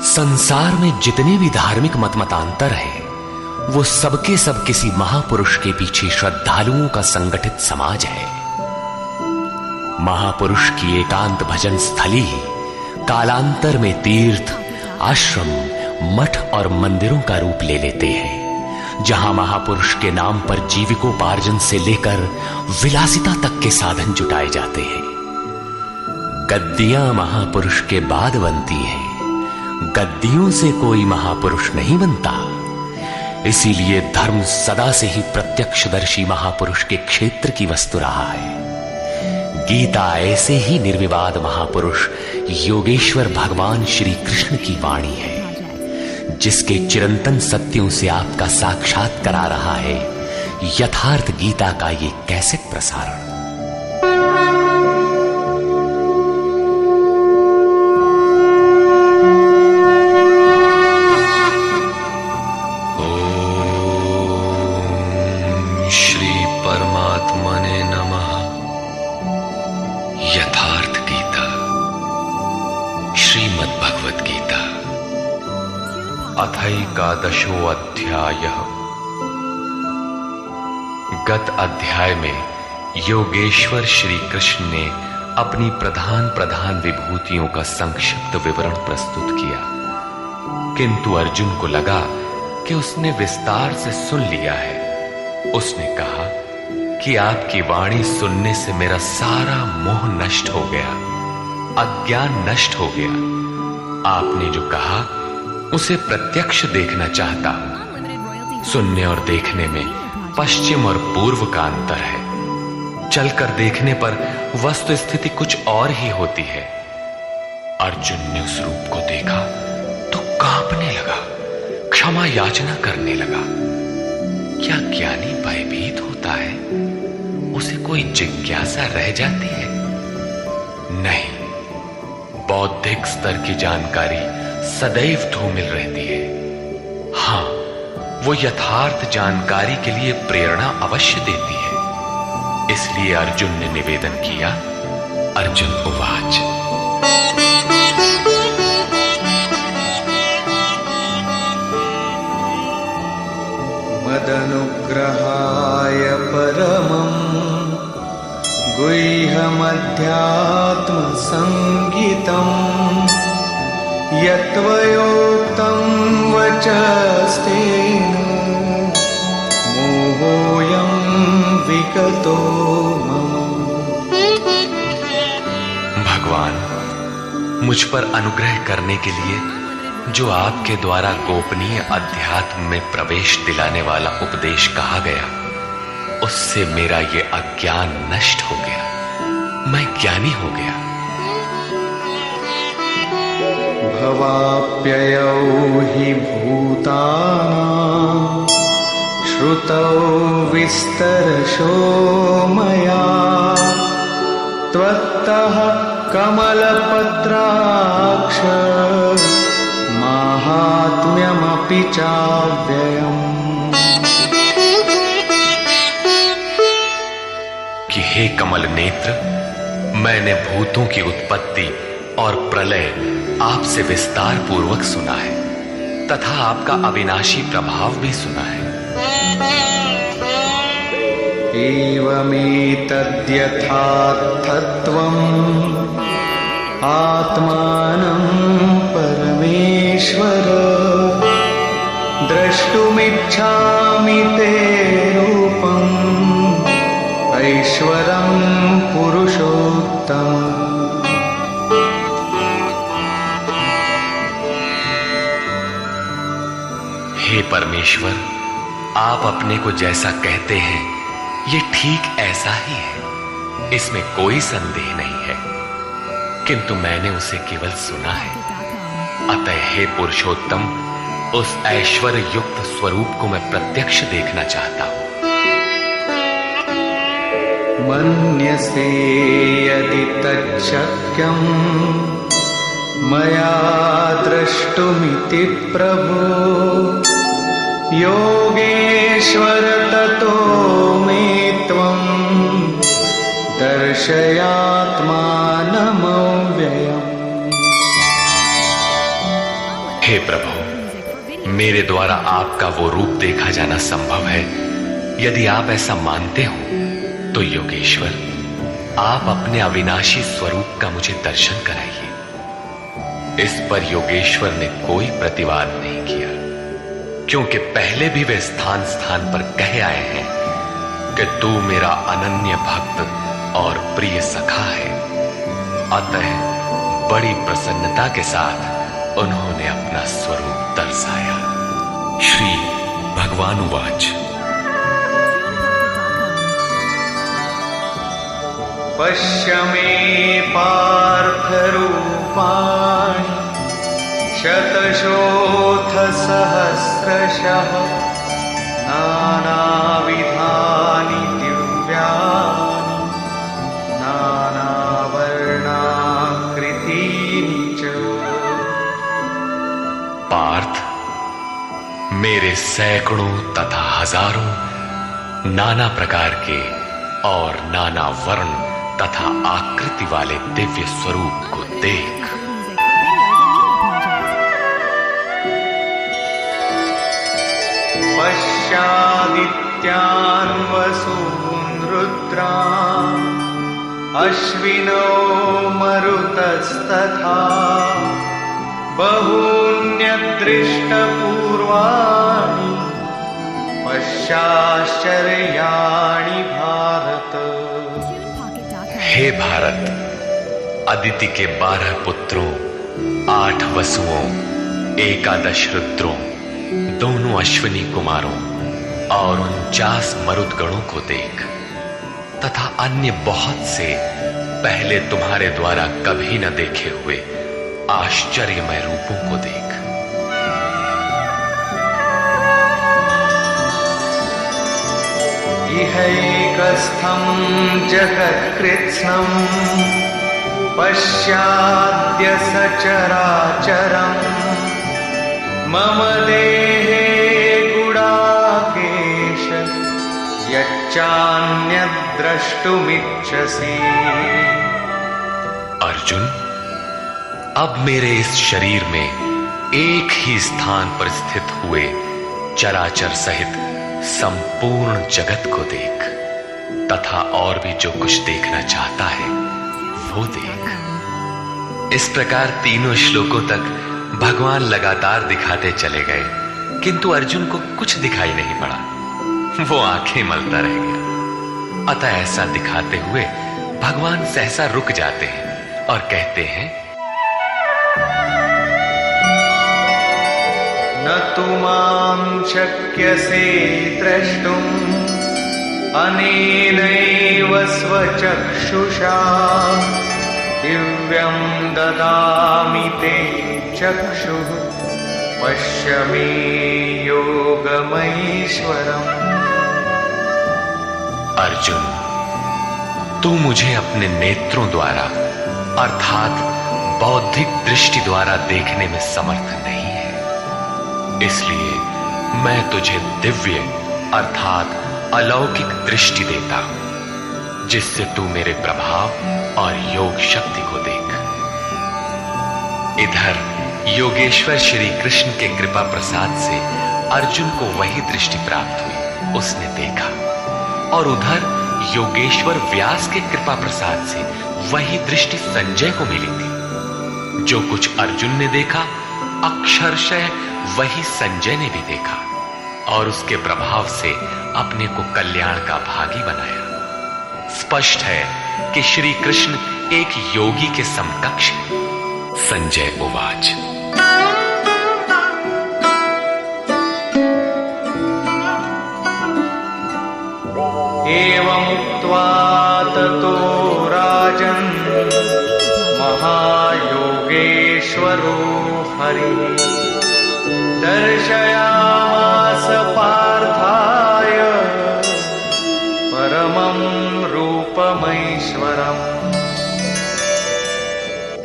संसार में जितने भी धार्मिक मतमतांतर हैं, वो सबके सब किसी महापुरुष के पीछे श्रद्धालुओं का संगठित समाज है। महापुरुष की एकांत भजन स्थली ही कालांतर में तीर्थ, आश्रम, मठ और मंदिरों का रूप ले लेते हैं, जहां महापुरुष के नाम पर जीविकोपार्जन से लेकर विलासिता तक के साधन जुटाए जाते हैं। गद्दियां महापुरुष के बाद बनती हैं, गद्दियों से कोई महापुरुष नहीं बनता। इसीलिए धर्म सदा से ही प्रत्यक्षदर्शी महापुरुष के क्षेत्र की वस्तु रहा है। गीता ऐसे ही निर्विवाद महापुरुष योगेश्वर भगवान श्री कृष्ण की वाणी है, जिसके चिरंतन सत्यों से आपका साक्षात करा रहा है यथार्थ गीता का ये कैसेट प्रसारण। श्री परमात्मने नमः। यथार्थ गीता, श्रीमद् भगवद गीता, अथैकादशो अध्यायः। गत अध्याय में योगेश्वर श्री कृष्ण ने अपनी प्रधान विभूतियों का संक्षिप्त विवरण प्रस्तुत किया, किंतु अर्जुन को लगा कि उसने विस्तार से सुन लिया है। उसने कहा कि आपकी वाणी सुनने से मेरा सारा मोह नष्ट हो गया, अज्ञान नष्ट हो गया। आपने जो कहा उसे प्रत्यक्ष देखना चाहता हूं। सुनने और देखने में पश्चिम और पूर्व का अंतर है। चलकर देखने पर वस्तु स्थिति कुछ और ही होती है। अर्जुन ने उस रूप को देखा तो कांपने लगा, क्षमा याचना करने लगा। क्या ज्ञानी भयभीत होता है? उसे कोई जिज्ञासा रह जाती है? नहीं, बौद्धिक स्तर की जानकारी सदैव धूमिल रहती है। हां, वो यथार्थ जानकारी के लिए प्रेरणा अवश्य देती है। इसलिए अर्जुन ने निवेदन किया। अर्जुन उवाच। मदनुग्रहाय परमं गुह्यमध्यात्मसंगीतं यत्त्वयोक्तं वचस्तेन मोहोऽयं विगतो मम। भगवान, मुझ पर अनुग्रह करने के लिए जो आपके द्वारा गोपनीय अध्यात्म में प्रवेश दिलाने वाला उपदेश कहा गया, उससे मेरा ये अज्ञान नष्ट हो गया, मैं ज्ञानी हो गया। भवाप्ययौ हि भूतानां श्रुतौ विस्तरशो मया त्वत्तः कमलपत्राक्ष माहात्म्यमपि चाव्ययम्। कि हे कमल नेत्र, मैंने भूतों की उत्पत्ति और प्रलय आपसे विस्तार पूर्वक सुना है तथा आपका अविनाशी प्रभाव भी सुना है। एवमेतद्यथार्थत्वम् आत्मानं परमेश्वर द्रष्टुमिच्छामि ते रूपम् ऐश्वरं पुरुषोत्तम। हे परमेश्वर, आप अपने को जैसा कहते हैं ये ठीक ऐसा ही है, इसमें कोई संदेह नहीं है, किंतु मैंने उसे केवल सुना है। अतः हे पुरुषोत्तम, उस ऐश्वर्य युक्त स्वरूप को मैं प्रत्यक्ष देखना चाहता हूं। मन्यसे यदि तच्छक्यं मया द्रष्टुमिति प्रभो योगेश्वर ततो मे त्वं दर्शयात्मानमव्ययम्। हे प्रभु, मेरे द्वारा आपका वो रूप देखा जाना संभव है? यदि आप ऐसा मानते हो तो योगेश्वर, आप अपने अविनाशी स्वरूप का मुझे दर्शन कराइए। इस पर योगेश्वर ने कोई प्रतिवाद नहीं किया, क्योंकि पहले भी वे स्थान स्थान पर कह आए हैं कि तू मेरा अनन्य भक्त और प्रिय सखा है। अतः बड़ी प्रसन्नता के साथ उन्होंने अपना स्वरूप दर्शाया। श्री भगवान उवाच। पश्य मे पार्थ रूपाणि शतशोऽथ सहस्रशः नानाविधानि दिव्यानि नानावर्णाकृतीनि च। पार्थ, मेरे सैकड़ों तथा हजारों नाना प्रकार के और नाना वर्ण तथा आकृति वाले दिव्य स्वरूप को देख। पश्यादित्यान् वसून् रुद्रान् अश्विनो मरुतस्तथा बहून्यदृष्टपूर्वाणि पश्याश्चर्याणि भारत। हे भारत, अदिति के 12 पुत्रों, 8 वसुओं, 11 रुद्रों, दोनों अश्विनी कुमारों और 49 मरुदगणों को देख, तथा अन्य बहुत से पहले तुम्हारे द्वारा कभी न देखे हुए आश्चर्यमय रूपों को देख। इहैकस्थं जगत्कृत्स्नं पश्याद्य सचराचरम् मम देहे गुडाकेश यच्चान्यद्द्रष्टुमिच्छसि। अर्जुन, अब मेरे इस शरीर में एक ही स्थान पर स्थित हुए चराचर सहित संपूर्ण जगत को देख, तथा और भी जो कुछ देखना चाहता है वो देख। इस प्रकार तीनों श्लोकों तक भगवान लगातार दिखाते चले गए, किंतु अर्जुन को कुछ दिखाई नहीं पड़ा। वो आंखें मलता रह गया। अतः ऐसा दिखाते हुए भगवान सहसा रुक जाते हैं और कहते हैं, न तु मां शक्यसे द्रष्टुम् अनेनैव स्वचक्षुषा दिव्यं ददामि ते चक्षुः पश्य मे योगमैश्वरम्। अर्जुन, तू मुझे अपने नेत्रों द्वारा अर्थात बौद्धिक दृष्टि द्वारा देखने में समर्थ नहीं है, इसलिए मैं तुझे दिव्य अर्थात अलौकिक दृष्टि देता हूं, जिससे तू मेरे प्रभाव और योग शक्ति को देख। इधर योगेश्वर श्री कृष्ण के कृपा प्रसाद से अर्जुन को वही दृष्टि प्राप्त हुई, उसने देखा, और उधर योगेश्वर व्यास के कृपा प्रसाद से वही दृष्टि संजय को मिली थी। जो कुछ अर्जुन ने देखा अक्षरशः वही संजय ने भी देखा, और उसके प्रभाव से अपने को कल्याण का भागी बनाया। स्पष्ट है कि श्री कृष्ण एक योगी के समकक्ष है। संजय उवाच। एवमुक्त्वा ततो राजन् महायोगेश्वरो हरिः दर्शयामास पार्थाय परमं रूपमैश्वरम्।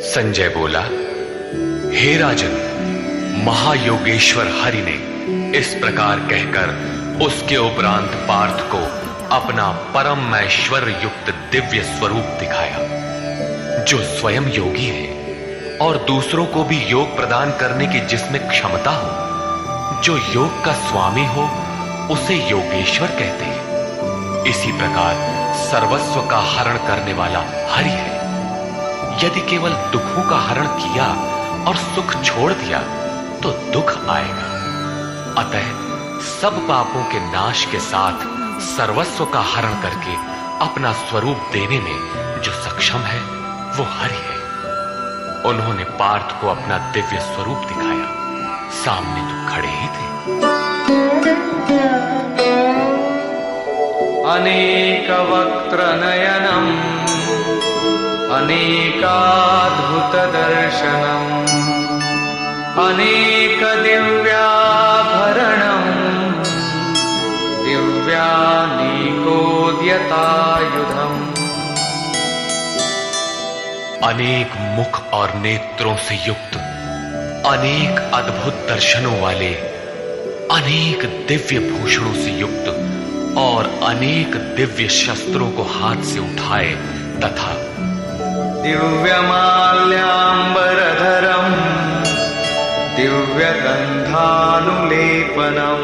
संजय बोला, हे राजन, महायोगेश्वर हरि ने इस प्रकार कहकर उसके उपरांत पार्थ को अपना परम ऐश्वर्य युक्त दिव्य स्वरूप दिखाया, जो स्वयं योगी है और दूसरों को भी योग प्रदान करने की जिसमें क्षमता हो, जो योग का स्वामी हो, उसे योगेश्वर कहते हैं। इसी प्रकार सर्वस्व का हरण करने वाला हरि है। यदि केवल दुखों का हरण किया और सुख छोड़ दिया तो दुख आएगा। अतः सब पापों के नाश के साथ सर्वस्व का हरण करके अपना स्वरूप देने में जो सक्षम है वो हरि है। उन्होंने पार्थ को अपना दिव्य स्वरूप दिखाया। सामने तो खड़े ही थे। अनेक वक्त्र नयनम अनेकाद्भुत दर्शनम अनेक दिव्याभरणम दिव्यानीकोद्यतायुधम। अनेक मुख और नेत्रों से युक्त, अनेक अद्भुत दर्शनों वाले, अनेक दिव्य भूषणों से युक्त और अनेक दिव्य शस्त्रों को हाथ से उठाए तथा दिव्यमाल्याम्बरधरम दिव्यगन्धानुलेपनम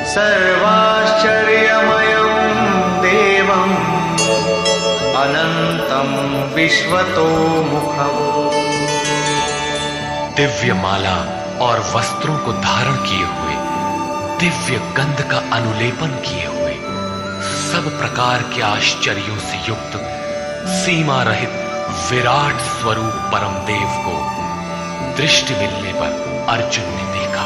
सर्वाश्चर्यमयं देवम् अनंतं विश्वतोमुखम्। दिव्य माला और वस्त्रों को धारण किए हुए, दिव्य गंध का अनुलेपन किए हुए, सब प्रकार के आश्चर्यों से युक्त, सीमा रहित विराट स्वरूप परम देव को दृष्टि मिलने पर अर्जुन ने देखा।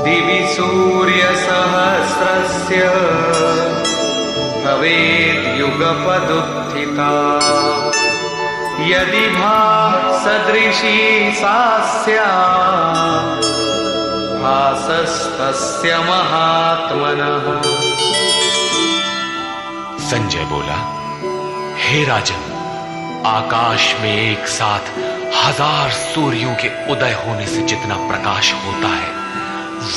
दिवि सूर्य सहस्रस्य भवेत् युगपदुत्थिता यदि भासदृशी सा स्यात् भासस्तस्य महात्मनः। संजय बोला, हे राजन, आकाश में एक साथ 1000 सूर्यों के उदय होने से जितना प्रकाश होता है,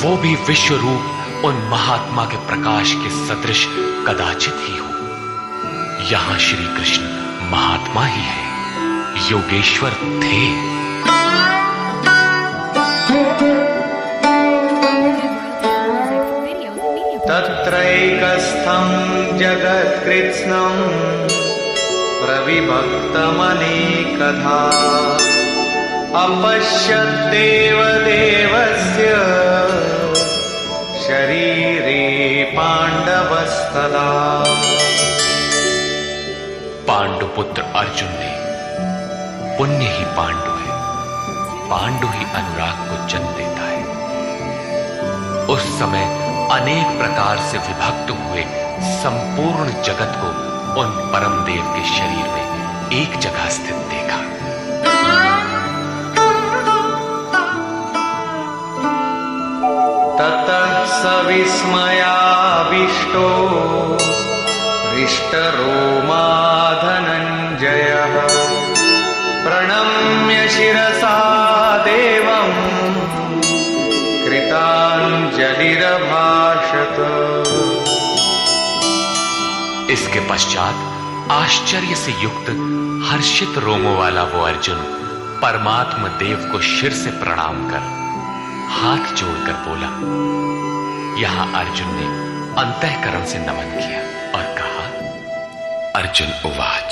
वो भी विश्व रूप उन महात्मा के प्रकाश के सदृश कदाचित ही हो। यहां श्री कृष्ण महात्मा ही है, योगेश्वर थे। तत्रैकस्थं जगत्कृत्स्नं प्रविभक्तमनेकधा अपश्यद्देव देवस्य शरीरे पांडवस्तदा। पांडुपुत्र अर्जुन ने, पुण्य ही पांडु है, पांडु ही अनुराग को जन्म देता है। उस समय अनेक प्रकार से विभक्त हुए संपूर्ण जगत को उन परम देव के शरीर में एक जगह स्थित देखा। ततः स विस्मयाविष्टो हृष्टरोमा धनञ्जयः प्रणम्य शिरसा देवं कृताञ्जलिरभाषत। इसके पश्चात आश्चर्य से युक्त हर्षित रोमों वाला वो अर्जुन परमात्मा देव को शिर से प्रणाम कर हाथ जोड़कर बोला। यहां अर्जुन ने अंतःकरण से नमन किया और कहा, अर्जुन उवाच,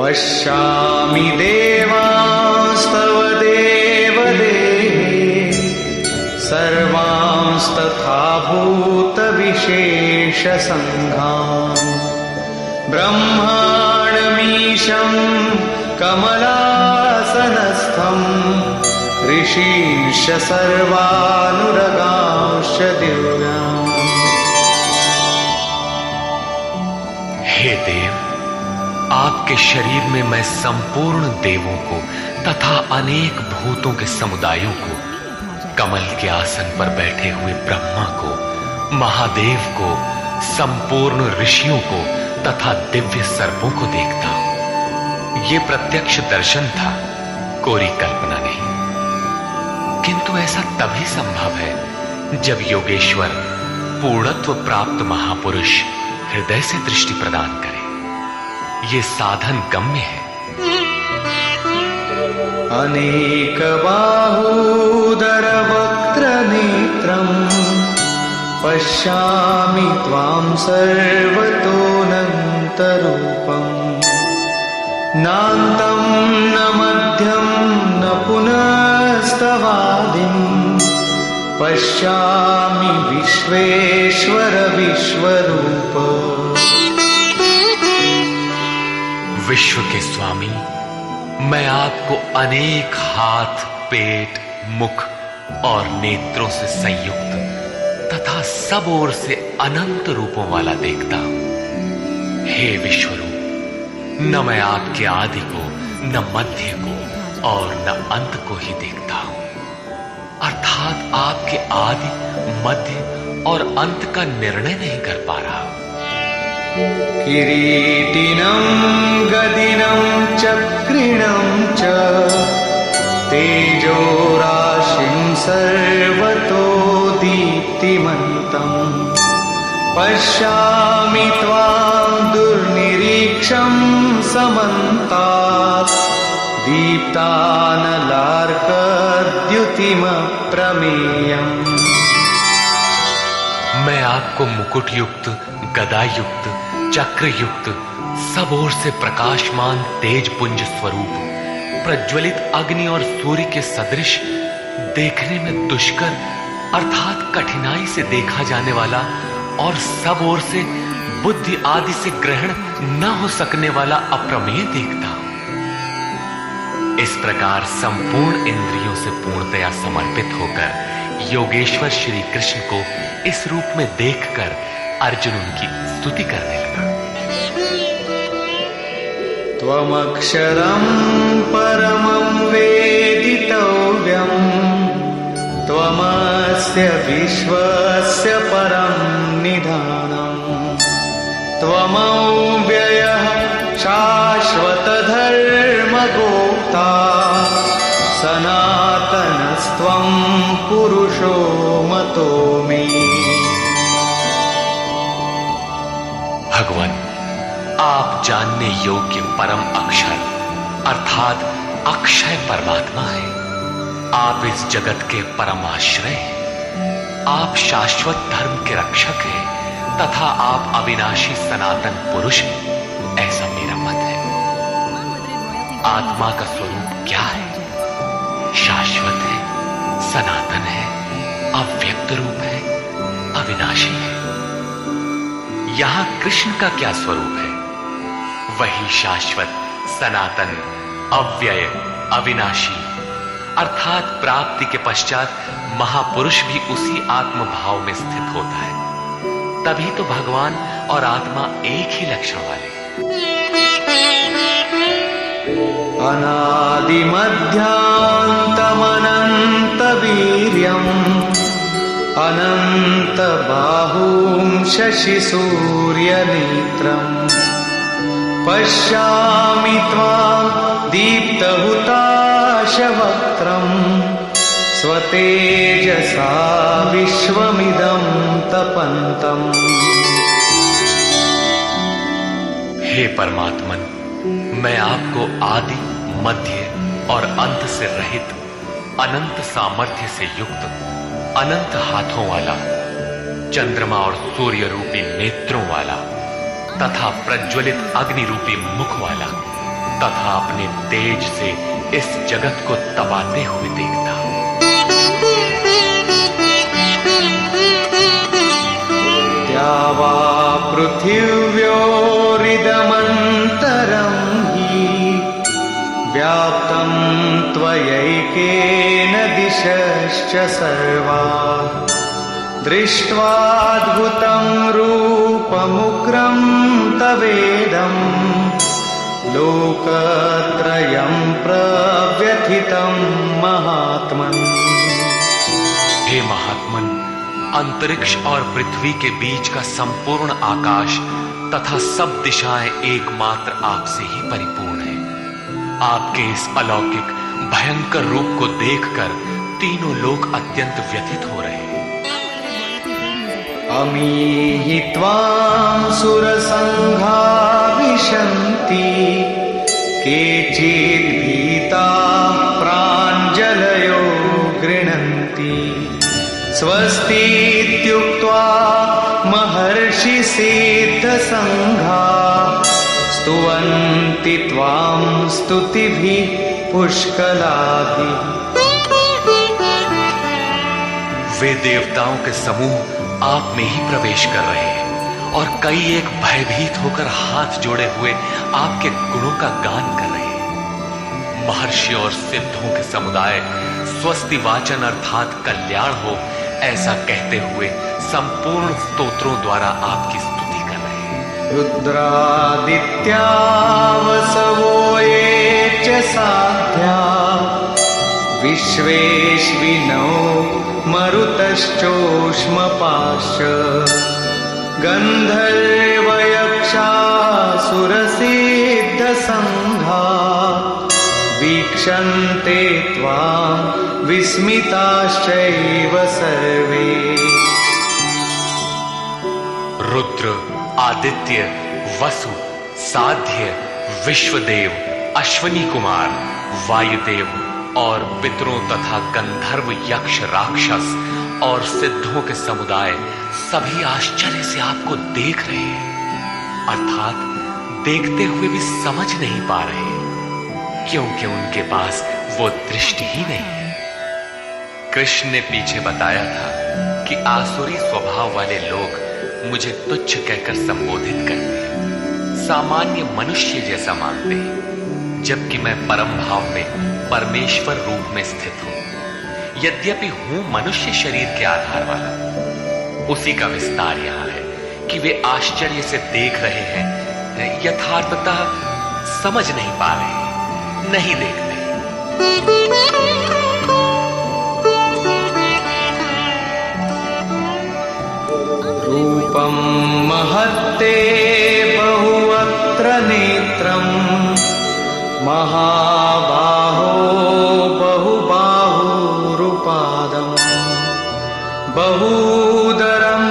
पश्यामि देवांस्तव देवदेहे सर्वांस्तथा भूतविशेषसङ्घान् ब्रह्माणमीशं कमलासनस्थं ऋषींश्च सर्वानुरगांश्च दिव्यान्। हे देव, आपके शरीर में मैं संपूर्ण देवों को तथा अनेक भूतों के समुदायों को, कमल के आसन पर बैठे हुए ब्रह्मा को, महादेव को, संपूर्ण ऋषियों को तथा दिव्य सर्पों को देखता हूं। ये प्रत्यक्ष दर्शन था, कोरी कल्पना नहीं। किंतु ऐसा तभी संभव है जब योगेश्वर पूर्णत्व प्राप्त महापुरुष हृदय से दृष्टि प्रदान करे। ये साधन गम्य है। अनेक बाहूदर वक्त्र नेत्रम् पश्यामि त्वां सर्वतोऽनन्तरूपम् नान्तं न मध्यं न पुनस्तवादिम् पश्यामि विश्वेश्वर विश्वरूप। विश्व के स्वामी, मैं आपको अनेक हाथ, पेट, मुख और नेत्रों से संयुक्त तथा सब ओर से अनंत रूपों वाला देखता हूं। हे विश्वरूप, न मैं आपके आदि को, न मध्य को और न अंत को ही देखता हूं, अर्थात आपके आदि, मध्य और अंत का निर्णय नहीं कर पा रहा। किरीटिनं गदिनं चक्रिणं च तेजोराशिं सर्वतो दीप्तिमन्तं पश्यामि त्वां दुर्निरीक्षं समन्तात् दीप्तानलार्कद्युतिमप्रमेयम्। मैं आपको मुकुट युक्त, गदा युक्त, चक्र युक्त, सब ओर से प्रकाशमान तेज पुंज स्वरूप, प्रज्वलित अग्नि और सूर्य के सदृश, देखने में दुष्कर अर्थात कठिनाई से देखा जाने वाला और सब ओर से बुद्धि आदि से ग्रहण न हो सकने वाला अप्रमेय देखता हूं। इस प्रकार संपूर्ण इंद्रियों से पूर्णतया समर्पित होकर योगेश्वर श्री कृष्ण को इस रूप में देखकर अर्जुन उनकी स्तुति करने लगा। त्वमक्षरं परमं वेदितव्यं त्वमस्य विश्वस्य परं निधानम् त्वमव्ययः शाश्वतधर्मगोप्ता सनातनस्त्वं पुरुषो मतो मे। भगवान, आप जानने योग्य परम अक्षर अर्थात अक्षय परमात्मा है। आप इस जगत के परम आश्रय हैं। आप शाश्वत धर्म के रक्षक हैं तथा आप अविनाशी सनातन पुरुष हैं, ऐसा मेरा मत है। आत्मा का स्वरूप क्या है? शाश्वत है, सनातन है, अव्यक्त रूप है, अविनाशी है। यहां कृष्ण का क्या स्वरूप है? वही शाश्वत, सनातन, अव्यय, अविनाशी, अर्थात प्राप्ति के पश्चात महापुरुष भी उसी आत्म भाव में स्थित होता है। तभी तो भगवान और आत्मा एक ही लक्षण वाले। अनादिमध्यान्तमनन्तवीर्यम् अनन्तबाहुं शशिसूर्यनेत्रम् पश्यामि त्वां दीप्तहुताशवक्त्रम् स्वतेजसा विश्वमिदं तपन्तम्। हे परमात्मन, मैं आपको आदि, मध्य और अंत से रहित, अनंत सामर्थ्य से युक्त, अनंत हाथों वाला, चंद्रमा और सूर्य रूपी नेत्रों वाला तथा प्रज्वलित अग्नि रूपी मुख वाला तथा अपने तेज से इस जगत को तपाते हुए देखता हूं। द्यावा पृथिव्योरिदमन्तरं हि व्याप्तं त्वयैकेन दिशश्च सर्वाः दृष्ट्वाद्भुतं रूपमुग्रं तवेदं लोकत्रयं प्रव्यथितं महात्मन्। हे महात्मन, अंतरिक्ष और पृथ्वी के बीच का संपूर्ण आकाश तथा सब दिशाएं एकमात्र आपसे ही परिपूर्ण है। आपके इस अलौकिक भयंकर रूप को देखकर तीनों लोक अत्यंत व्यथित हो रहे हैं। अमीहि त्वां सुरसङ्घा विशन्ति केचिद्भीताः प्राञ्जलयो गृह्णन्ति स्वस्तीत्युक्त्वा महर्षिसिद्धसङ्घाः स्तुवन्ति त्वां स्तुतिभिः पुष्कलाभिः। वे देवताओं के समूह आप में ही प्रवेश कर रहे हैं और कई एक भयभीत होकर हाथ जोड़े हुए आपके गुणों का गान कर रहे हैं। महर्षि और सिद्धों के समुदाय स्वस्ति वाचन अर्थात कल्याण हो ऐसा कहते हुए संपूर्ण स्तोत्रों द्वारा आपकी स्तुति कर रहे हैं। रुद्रादित्या वसवो ये च साध्या विश्वेश्विनो मरुतश्चोष्मपाश्च गन्धर्वयक्षासुरसिद्धसङ्घा वीक्षन्ते त्वां विस्मिताश्चैव सर्वे। रुद्र, आदित्य, वसु, साध्य, विश्वदेव, अश्वनी कुमार, वायुदेव और पितरों तथा गंधर्व, यक्ष, राक्षस और सिद्धों के समुदाय सभी आश्चर्य से आपको देख रहे हैं, अर्थात देखते हुए भी समझ नहीं पा रहे, क्योंकि उनके पास वो दृष्टि ही नहीं है। कृष्ण ने पीछे बताया था कि आसुरी स्वभाव वाले लोग मुझे तुच्छ कहकर संबोधित करते हैं, सामान्य मनुष्य जैसा मानते हैं, जबकि मैं परम भाव में परमेश्वर रूप में स्थित हूं। यद्यपि हूं मनुष्य शरीर के आधार वाला, उसी का विस्तार यहां है कि वे आश्चर्य से देख रहे हैं, यथार्थतः समझ नहीं पा रहे, नहीं देखते। रूपं महत्ते बहुवक्त्र नेत्रम् महाबाहो बहुबाहुरुपादम् बहूदरं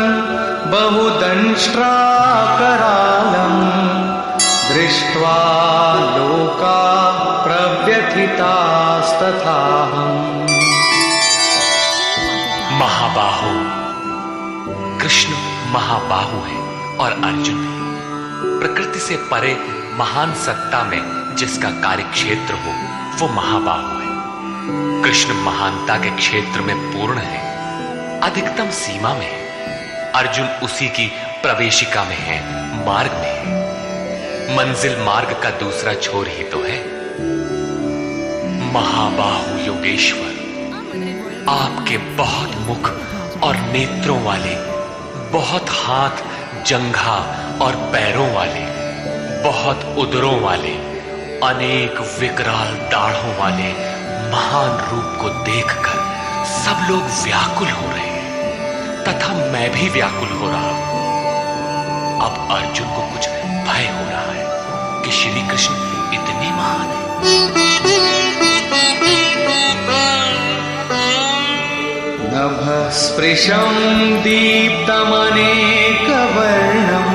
बहुदंष्ट्राकरालम् दृष्ट्वा लोका प्रव्यथितास्तथाहम्। महाबाहो, कृष्ण महाबाहु है और अर्जुन है। प्रकृति से परे महान सत्ता में जिसका कार्य क्षेत्र हो वो महाबाहु है। कृष्ण महानता के क्षेत्र में पूर्ण है, अधिकतम सीमा में है। अर्जुन उसी की प्रवेशिका में है, मार्ग में है। मंजिल मार्ग का दूसरा छोर ही तो है। महाबाहु योगेश्वर, आपके बहुत मुख और नेत्रों वाले, बहुत हाथ, जंघा और पैरों वाले, बहुत उदरों वाले, अनेक विकराल दाढ़ों वाले महान रूप को देखकर सब लोग व्याकुल हो रहे हैं तथा मैं भी व्याकुल हो रहा हूं। अब अर्जुन को कुछ भय हो रहा है कि श्री कृष्ण इतने महान हैं। नभस्पृशं दीप्तमनेकवर्णं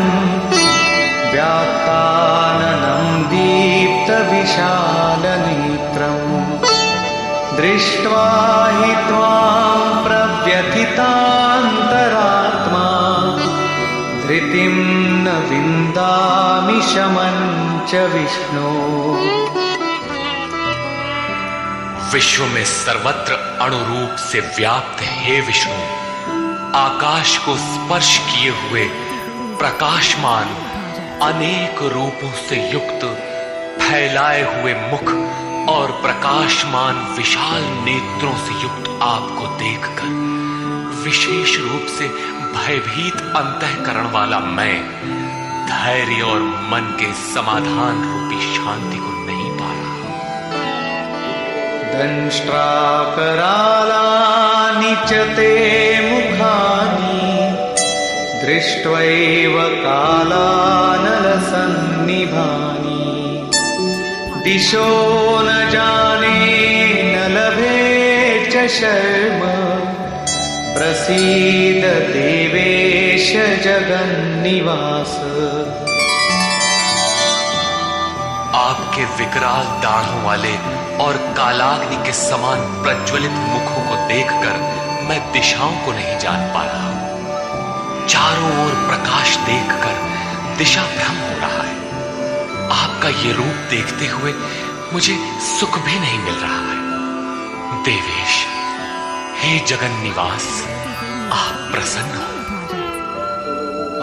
व्याक्ताननं दीप्तविशालनेत्रम् दृष्ट्वा हि त्वां प्रव्यथितान्तरात्मा धृतिं न विन्दामि शमं च विष्णो। विश्व में सर्वत्र अणुरूप से व्याप्त हे विष्णु, आकाश को स्पर्श किए हुए प्रकाशमान अनेक रूपों से युक्त फैलाए हुए मुख और प्रकाशमान विशाल नेत्रों से युक्त आपको देखकर विशेष रूप से भयभीत अंतःकरण वाला मैं धैर्य और मन के समाधान रूपी शांति को नहीं पा रहा। दंष्ट्राकरालानि च ते मुखानि दृष्ट्वैव कालानलसन्निभानि दिशो न जाने न लभे च शर्म प्रसीद देवेश देश जगन्निवास। आपके विकराल दाढ़ों वाले और कालाग्नि के समान प्रज्वलित मुखों को देखकर मैं दिशाओं को नहीं जान पा रहा हूं। चारों ओर प्रकाश देखकर दिशा भ्रम हो रहा है। आपका ये रूप देखते हुए मुझे सुख भी नहीं मिल रहा है। देवेश, हे जगन निवास, आप प्रसन्न हो।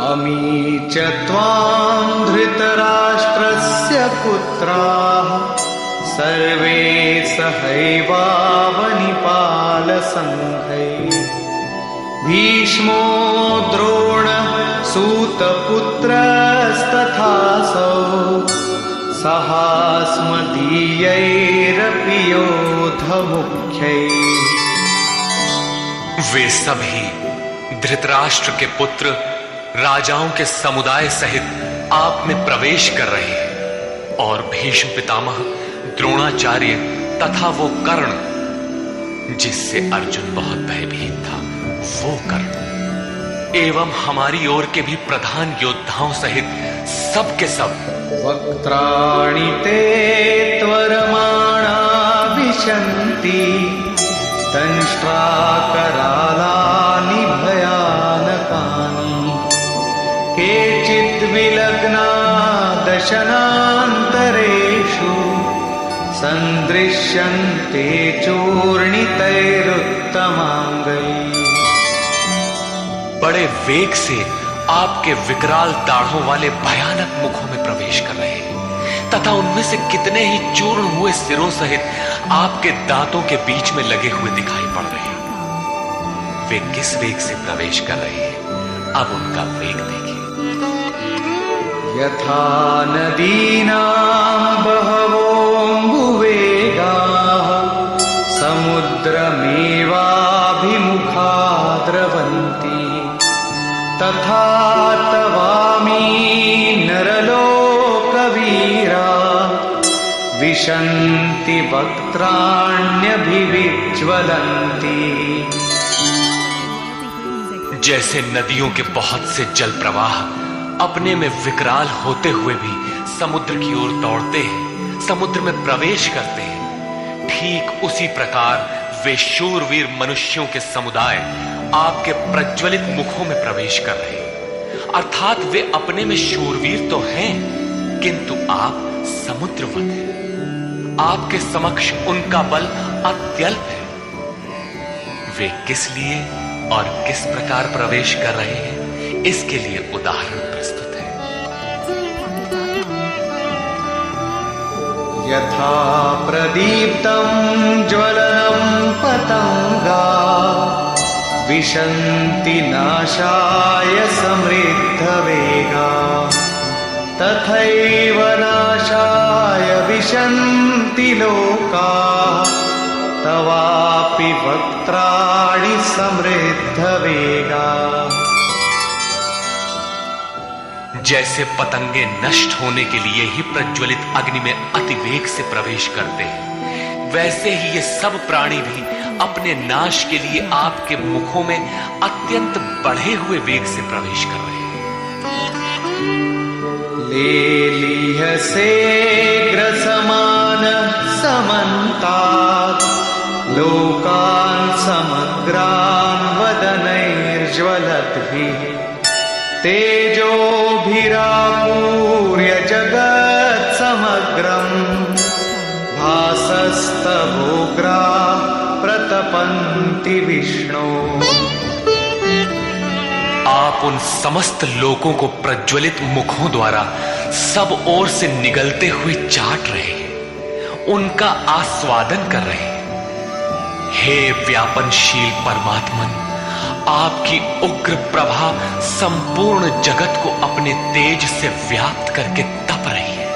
अमी च त्वां धृतराष्ट्रस्य पुत्राः सर्वे सहैवावनिपालसङ्घैः भीष्मो द्रोणः सूतपुत्रस्तथासौ सहास्मदीयैरपि योधमुख्यैः। वे सभी धृतराष्ट्र के पुत्र राजाओं के समुदाय सहित आप में प्रवेश कर रहे हैं और भीष्म पितामह, द्रोणाचार्य तथा वो कर्ण जिससे अर्जुन बहुत भयभीत था, वो कर्ण एवं हमारी ओर के भी प्रधान योद्धाओं सहित सब के सब वक्त्राणि ते त्वरमाणा विशन्ति दंष्ट्राकरालानि भयानकानि केचित् विलग्ना दशनान्तरेषु सन्दृश्यन्ते चूर्णितैरुत्तमाङ्गैः। बड़े वेग से आपके विकराल दाढ़ों वाले भयानक मुखों में प्रवेश कर रहे हैं तथा उनमें से कितने ही चूर्ण हुए सिरों सहित आपके दांतों के बीच में लगे हुए दिखाई पड़ रहे हैं। वे किस वेग से प्रवेश कर रहे हैं, अब उनका वेग देखिए। यथा नदीनां बहवोऽम्बुवेगाः समुद्रमेवाभिमुखा द्रवन्ति तथा तवामी नरलोकवीरा विशन्ति वक्त्राण्यभिविज्वलन्ति। जैसे नदियों के बहुत से जल प्रवाह अपने में विकराल होते हुए भी समुद्र की ओर दौड़ते हैं, समुद्र में प्रवेश करते हैं, ठीक उसी प्रकार वे शूरवीर मनुष्यों के समुदाय आपके प्रज्वलित मुखों में प्रवेश कर रहे हैं। अर्थात वे अपने में शूरवीर तो हैं, किंतु आप समुद्रवत हैं। आपके समक्ष उनका बल अत्यल्प है। वे किस लिए और किस प्रकार प्रवेश कर रहे हैं, इसके लिए उदाहरण प्रस्तुत है। यथा प्रदीप्तं ज्वलनं पतंगा विशन्ति नाशाय समृद्धवेगा तथैव नाशाय विशन्ति लोकाः तवापि वक्त्राणि समृद्धवेगा। जैसे पतंगे नष्ट होने के लिए ही प्रज्वलित अग्नि में अतिवेग से प्रवेश करते हैं, वैसे ही ये सब प्राणी भी अपने नाश के लिए आपके मुखों में अत्यंत बढ़े हुए वेग से प्रवेश कर रहे हैं। लेलीहसे ग्रसमान समन्तात् लोकान् समग्रान् वदनैर्ज्वलद्भिः तेजोभिरापूर्य जगत् समग्रम् भासस्तवोग्रा प्रतपन्ति विष्णु। आप उन समस्त लोकों को प्रज्वलित मुखों द्वारा सब ओर से निगलते हुए चाट रहे हैं, उनका आस्वादन कर रहे हैं। हे व्यापनशील परमात्मन, आपकी उग्र प्रभा संपूर्ण जगत को अपने तेज से व्याप्त करके तप रही है।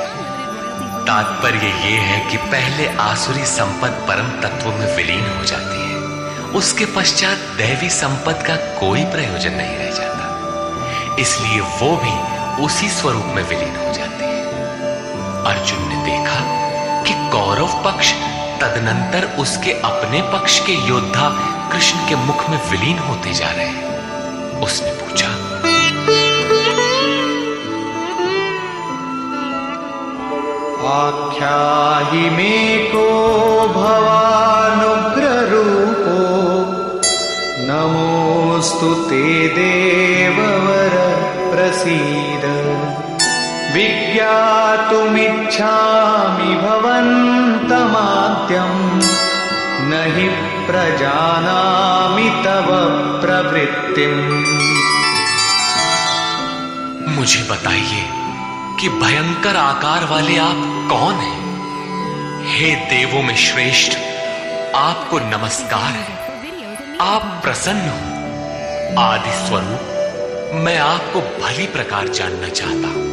तात्पर्य यह है कि पहले आसुरी संपद परम तत्व में विलीन हो जाती है, उसके पश्चात दैवी संपद का कोई प्रयोजन नहीं रह जाता, इसलिए वो भी उसी स्वरूप में विलीन हो जाती है। अर्जुन ने देखा कि कौरव पक्ष तदनंतर उसके अपने पक्ष के योद्धा कृष्ण के मुख में विलीन होते जा रहे हैं। उसने पूछा, आख्याहि मे को भवानुग्ररूपो नमोऽस्तु ते देववर प्रसीद विज्ञातुमिच्छामि भवन्तमाद्यं न हि प्रजानामि तव प्रवृत्तिम्। मुझे बताइए कि भयंकर आकार वाले आप कौन हैं? हे देवों में श्रेष्ठ, आपको नमस्कार है। आप प्रसन्न हो। आदि स्वरूप, मैं आपको भली प्रकार जानना चाहता हूं।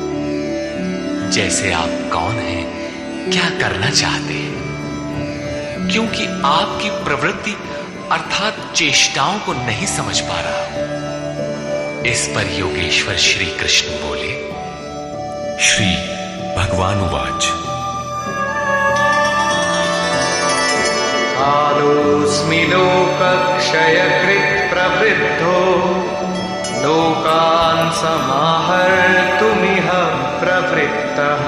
जैसे आप कौन हैं, क्या करना चाहते हैं? क्योंकि आपकी प्रवृत्ति अर्थात चेष्टाओं को नहीं समझ पा रहा हूं। इस पर योगेश्वर श्री कृष्ण बोले। श्री भगवान उवाच। कालोऽस्मि लोकक्षयकृत् प्रवृद्धो लोकान् समाहर्तुमिह प्रवृत्तः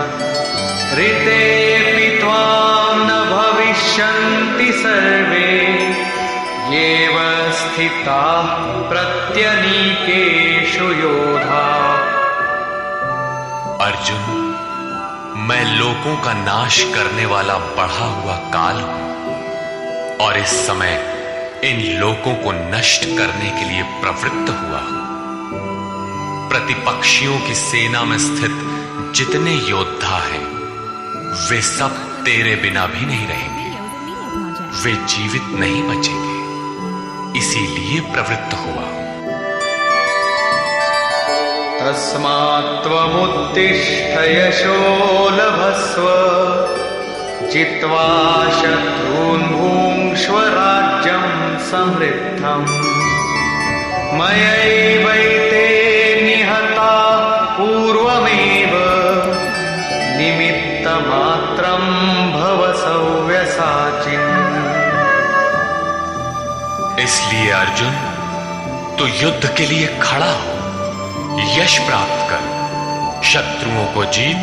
ऋतेऽपि त्वां न भविष्यन्ति सर्वे येव स्थिताः प्रत्यनीकेषु योधा। अर्जुन, मैं लोकों का नाश करने वाला बढ़ा हुआ काल हूं और इस समय इन लोकों को नष्ट करने के लिए प्रवृत्त हुआ हूं। प्रतिपक्षियों की सेना में स्थित जितने योद्धा हैं, वे सब तेरे बिना भी नहीं रहेंगे। वे जीवित नहीं बचेंगे, इसीलिए प्रवृत्त हुआ हूं। तस्मात्त्वमुत्तिष्ठ यशो लभस्व जित्वा शत्रून् भुङ्क्ष्व राज्यं समृद्धम् मयैवैते निहता पूर्वमेव निमित्तमात्रं भव सव्यसाचिन्। इसलिए अर्जुन, तू युद्ध के लिए खड़ा हो, यश प्राप्त कर, शत्रुओं को जीत,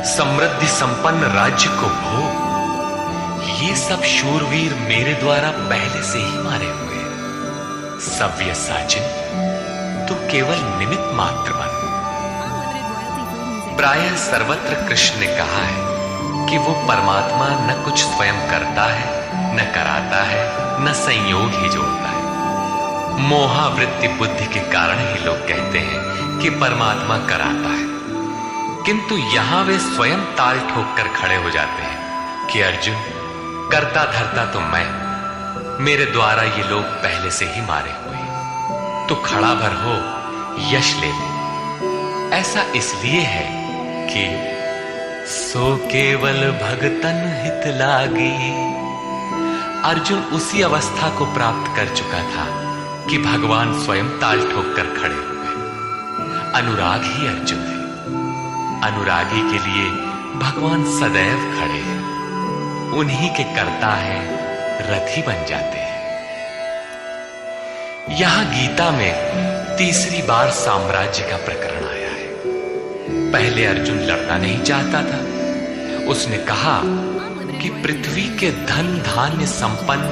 समृद्धि संपन्न राज्य को भोग। ये सब शूरवीर मेरे द्वारा पहले से ही मारे हुए हैं। सव्यसाचिन, तू केवल निमित्त मात्र बन। प्रायः सर्वत्र कृष्ण ने कहा है कि वो परमात्मा न कुछ स्वयं करता है, न कराता है, न संयोग ही जोड़ता है। मोहावृत्ति बुद्धि के कारण ही लोग कहते हैं कि परमात्मा कराता है, किंतु यहां वे स्वयं ताल ठोक कर खड़े हो जाते हैं कि अर्जुन, करता धरता तो मैं, मेरे द्वारा ये लोग पहले से ही मारे हुए, तो खड़ा भर हो, यश ले ले। ऐसा इसलिए है कि सो केवल भगतन हित लागी। अर्जुन उसी अवस्था को प्राप्त कर चुका था कि भगवान स्वयं ताल ठोक कर खड़े हुए। अनुराग ही अर्जुन है। अनुरागी के लिए भगवान सदैव खड़े हैं। उन्हीं के करता है, रथी बन जाते हैं। यहां गीता में तीसरी बार साम्राज्य का प्रकरण आया है। पहले अर्जुन लड़ना नहीं चाहता था। उसने कहा कि पृथ्वी के धन धान्य संपन्न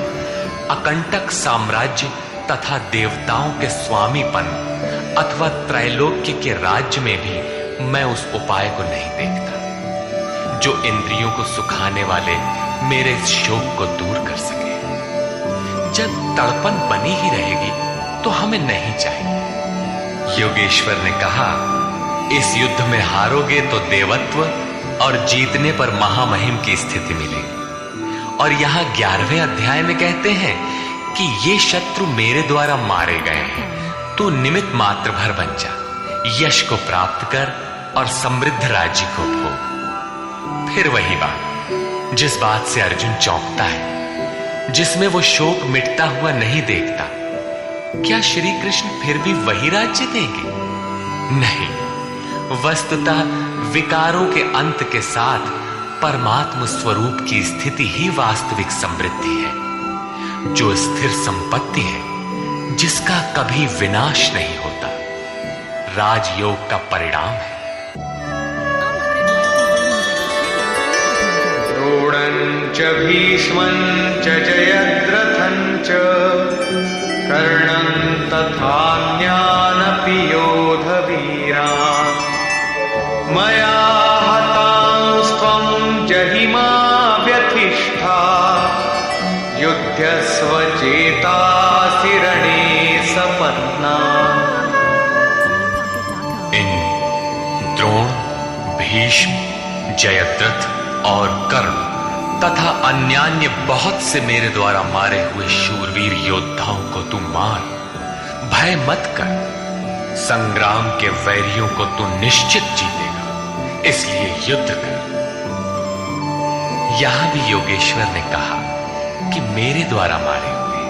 अकंटक साम्राज्य तथा देवताओं के स्वामीपन अथवा त्रैलोक्य के राज्य में भी मैं उस उपाय को नहीं देखता जो इंद्रियों को सुखाने वाले मेरे इस शोक को दूर कर सके। जब तड़पन बनी ही रहेगी तो हमें नहीं चाहिए। योगेश्वर ने कहा, इस युद्ध में हारोगे तो देवत्व और जीतने पर महामहिम की स्थिति मिलेगी। और यहां 11वें अध्याय में कहते हैं कि ये शत्रु मेरे द्वारा मारे गए हैं, तू निमित्त मात्र भर बन जा, यश को प्राप्त कर और समृद्ध राज्य को भोग। फिर वही बात, जिस बात से अर्जुन चौंकता है, जिसमें वो शोक मिटता हुआ नहीं देखता, क्या श्री कृष्ण फिर भी वही राज्य देंगे? नहीं, वस्तुतः विकारों के अंत के साथ परमात्म स्वरूप की स्थिति ही वास्तविक समृद्धि है, जो स्थिर संपत्ति है, जिसका कभी विनाश नहीं होता, राजयोग का परिणाम है। च भीष्मं च जयद्रथं च कर्णं तथान्यानपि योधवीरान् मया हतांस्त्वं जहिमा व्यथिष्ठा युध्यस्व चेतासि रणे सपत्नान्। इन द्रोण, भीष्म, जयद्रथ और कर्ण तथा अन्यान्य बहुत से मेरे द्वारा मारे हुए शूरवीर योद्धाओं को तू मार। भय मत कर, संग्राम के वैरियों को तू निश्चित जीतेगा, इसलिए युद्ध कर। यहां भी योगेश्वर ने कहा कि मेरे द्वारा मारे हुए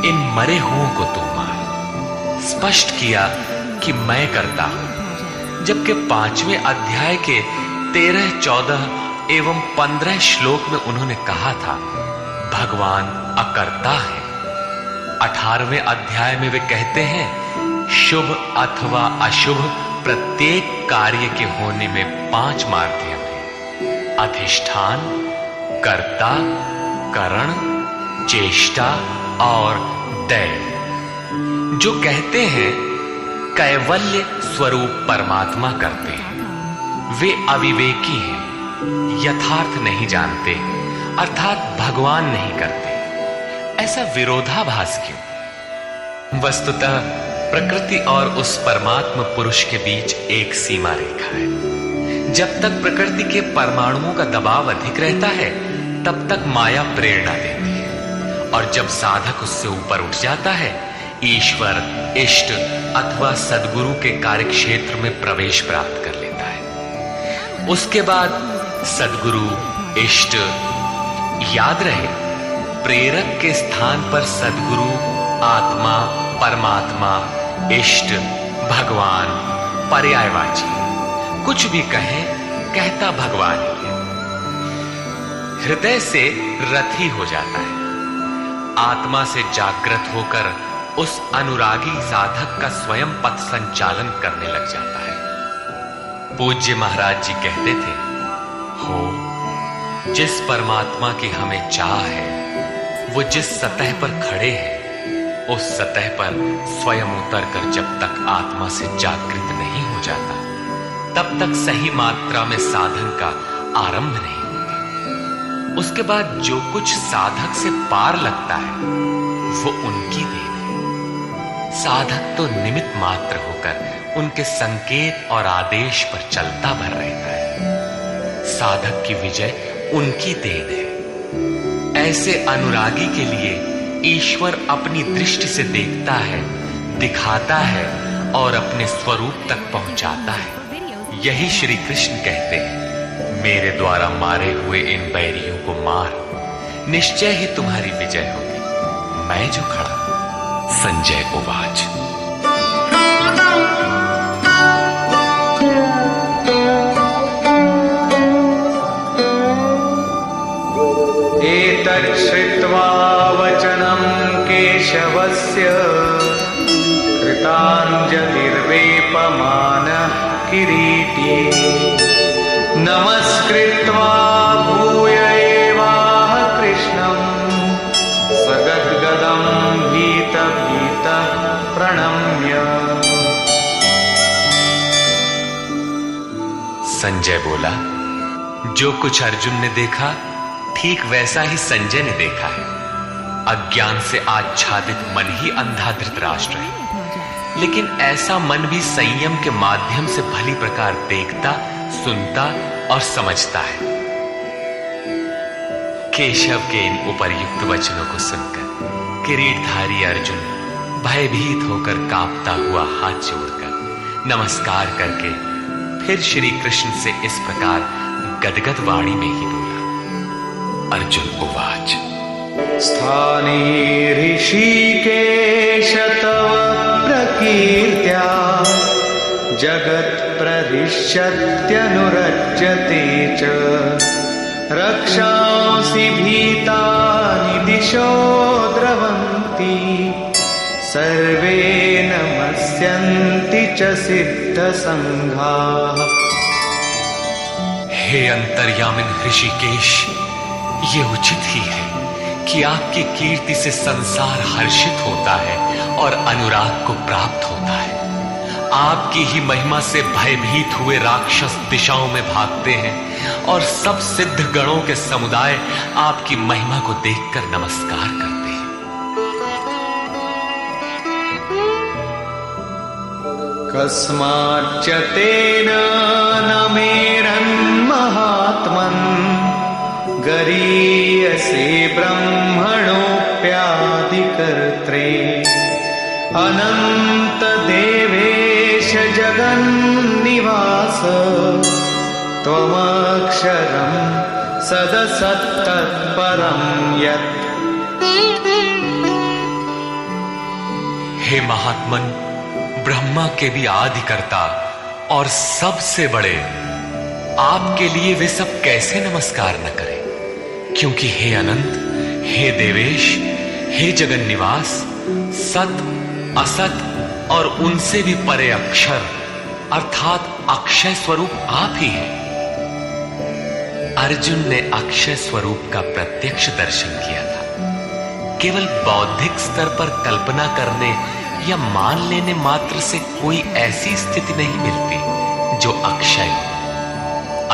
इन मरे हुओं को तू मार। स्पष्ट किया कि मैं करता हूं, जबकि 5वें अध्याय के 13, 14 एवं 15 श्लोक में उन्होंने कहा था भगवान अकर्ता है। 18वें अध्याय में वे कहते हैं शुभ अथवा अशुभ प्रत्येक कार्य के होने में 5 माध्यम है: अधिष्ठान, कर्ता, करण, चेष्टा और दैव। जो कहते हैं कैवल्य स्वरूप परमात्मा करते हैं, वे अविवेकी हैं, यथार्थ नहीं जानते, अर्थात भगवान नहीं करते। ऐसा विरोधाभास क्यों? वस्तुतः प्रकृति और उस परमात्मा पुरुष के बीच एक सीमा रेखा है। जब तक प्रकृति के परमाणुओं का दबाव अधिक रहता है, तब तक माया प्रेरणा देती है, और जब साधक उससे ऊपर उठ जाता है, ईश्वर, इष्ट अथवा सद्गुरु के कार्यक्षेत्र में प्रवेश प्राप्त कर लेता है। उसके बाद सद्गुरु, इष्ट, याद रहे प्रेरक के स्थान पर सद्गुरु, आत्मा, परमात्मा, इष्ट, भगवान पर्यायवाची, कुछ भी कहे कहता भगवान ही है। हृदय से रथी हो जाता है, आत्मा से जागृत होकर उस अनुरागी साधक का स्वयं पथ संचालन करने लग जाता है। पूज्य महाराज जी कहते थे, हो जिस परमात्मा की हमें चाह है, वो जिस सतह पर खड़े हैं, उस सतह पर स्वयं उतरकर जब तक आत्मा से जागृत नहीं हो जाता, तब तक सही मात्रा में साधन का आरंभ नहीं होता। उसके बाद जो कुछ साधक से पार लगता है, वो उनकी देन है। साधक तो निमित्त मात्र होकर उनके संकेत और आदेश पर चलता भर रहता है। साधक की विजय उनकी देन है। ऐसे अनुरागी के लिए ईश्वर अपनी दृष्टि से देखता है, दिखाता है और अपने स्वरूप तक पहुंचाता है। यही श्री कृष्ण कहते हैं, मेरे द्वारा मारे हुए इन बैरियों को मार, निश्चय ही तुम्हारी विजय होगी, मैं जो खड़ा। संजय उवाच। एतत् श्रुत्वा वचनं केशवस्य कृताञ्जलिर्वेपमानः किरीटी नमस्कृत्वा भूय एवाह कृष्णं सगद्गदं भीतभीतः प्रणम्य। संजय बोला, जो कुछ अर्जुन ने देखा ठीक वैसा ही संजय ने देखा है। अज्ञान से आच्छादित मन ही अंधा धृतराष्ट्र है, लेकिन ऐसा मन भी संयम के माध्यम से भली प्रकार देखता, सुनता और समझता है। केशव के इन उपर्युक्त वचनों को सुनकर किरीटधारी अर्जुन भयभीत होकर कांपता हुआ हाथ जोड़कर नमस्कार करके फिर श्री कृष्ण से इस प्रकार गदगद वाणी में ही बोला। अर्जुन उवाच। स्थाने ऋषिकेश तव प्रकीर्त्या जगत् प्रहृष्यत्यनुरज्यते च रक्षांसि भीतानि दिशो द्रवन्ति सर्वे नमस्यन्ति च सिद्धसंघाः। हे अंतर्यामिन ऋषिकेश, ये उचित ही है कि आपकी कीर्ति से संसार हर्षित होता है और अनुराग को प्राप्त होता है। आपकी ही महिमा से भयभीत हुए राक्षस दिशाओं में भागते हैं और सब सिद्ध गणों के समुदाय आपकी महिमा को देखकर नमस्कार करते हैं। कस्माच्च तेन न मेरन् महात्मन् गरीयसे ब्रह्मणोऽप्यादिकर्त्रे अनंत देवेश जगन्निवास त्वमक्षरं सदसत्तत्परं यत्। हे महात्मन, ब्रह्मा के भी आदिकर्ता और सबसे बड़े, आपके लिए वे सब कैसे नमस्कार न करें, क्योंकि हे अनंत, हे देवेश, हे जगन्निवास, सत, असत और उनसे भी परे अक्षर अर्थात अक्षय स्वरूप आप ही हैं। अर्जुन ने अक्षय स्वरूप का प्रत्यक्ष दर्शन किया था। केवल बौद्धिक स्तर पर कल्पना करने या मान लेने मात्र से कोई ऐसी स्थिति नहीं मिलती जो अक्षय हो।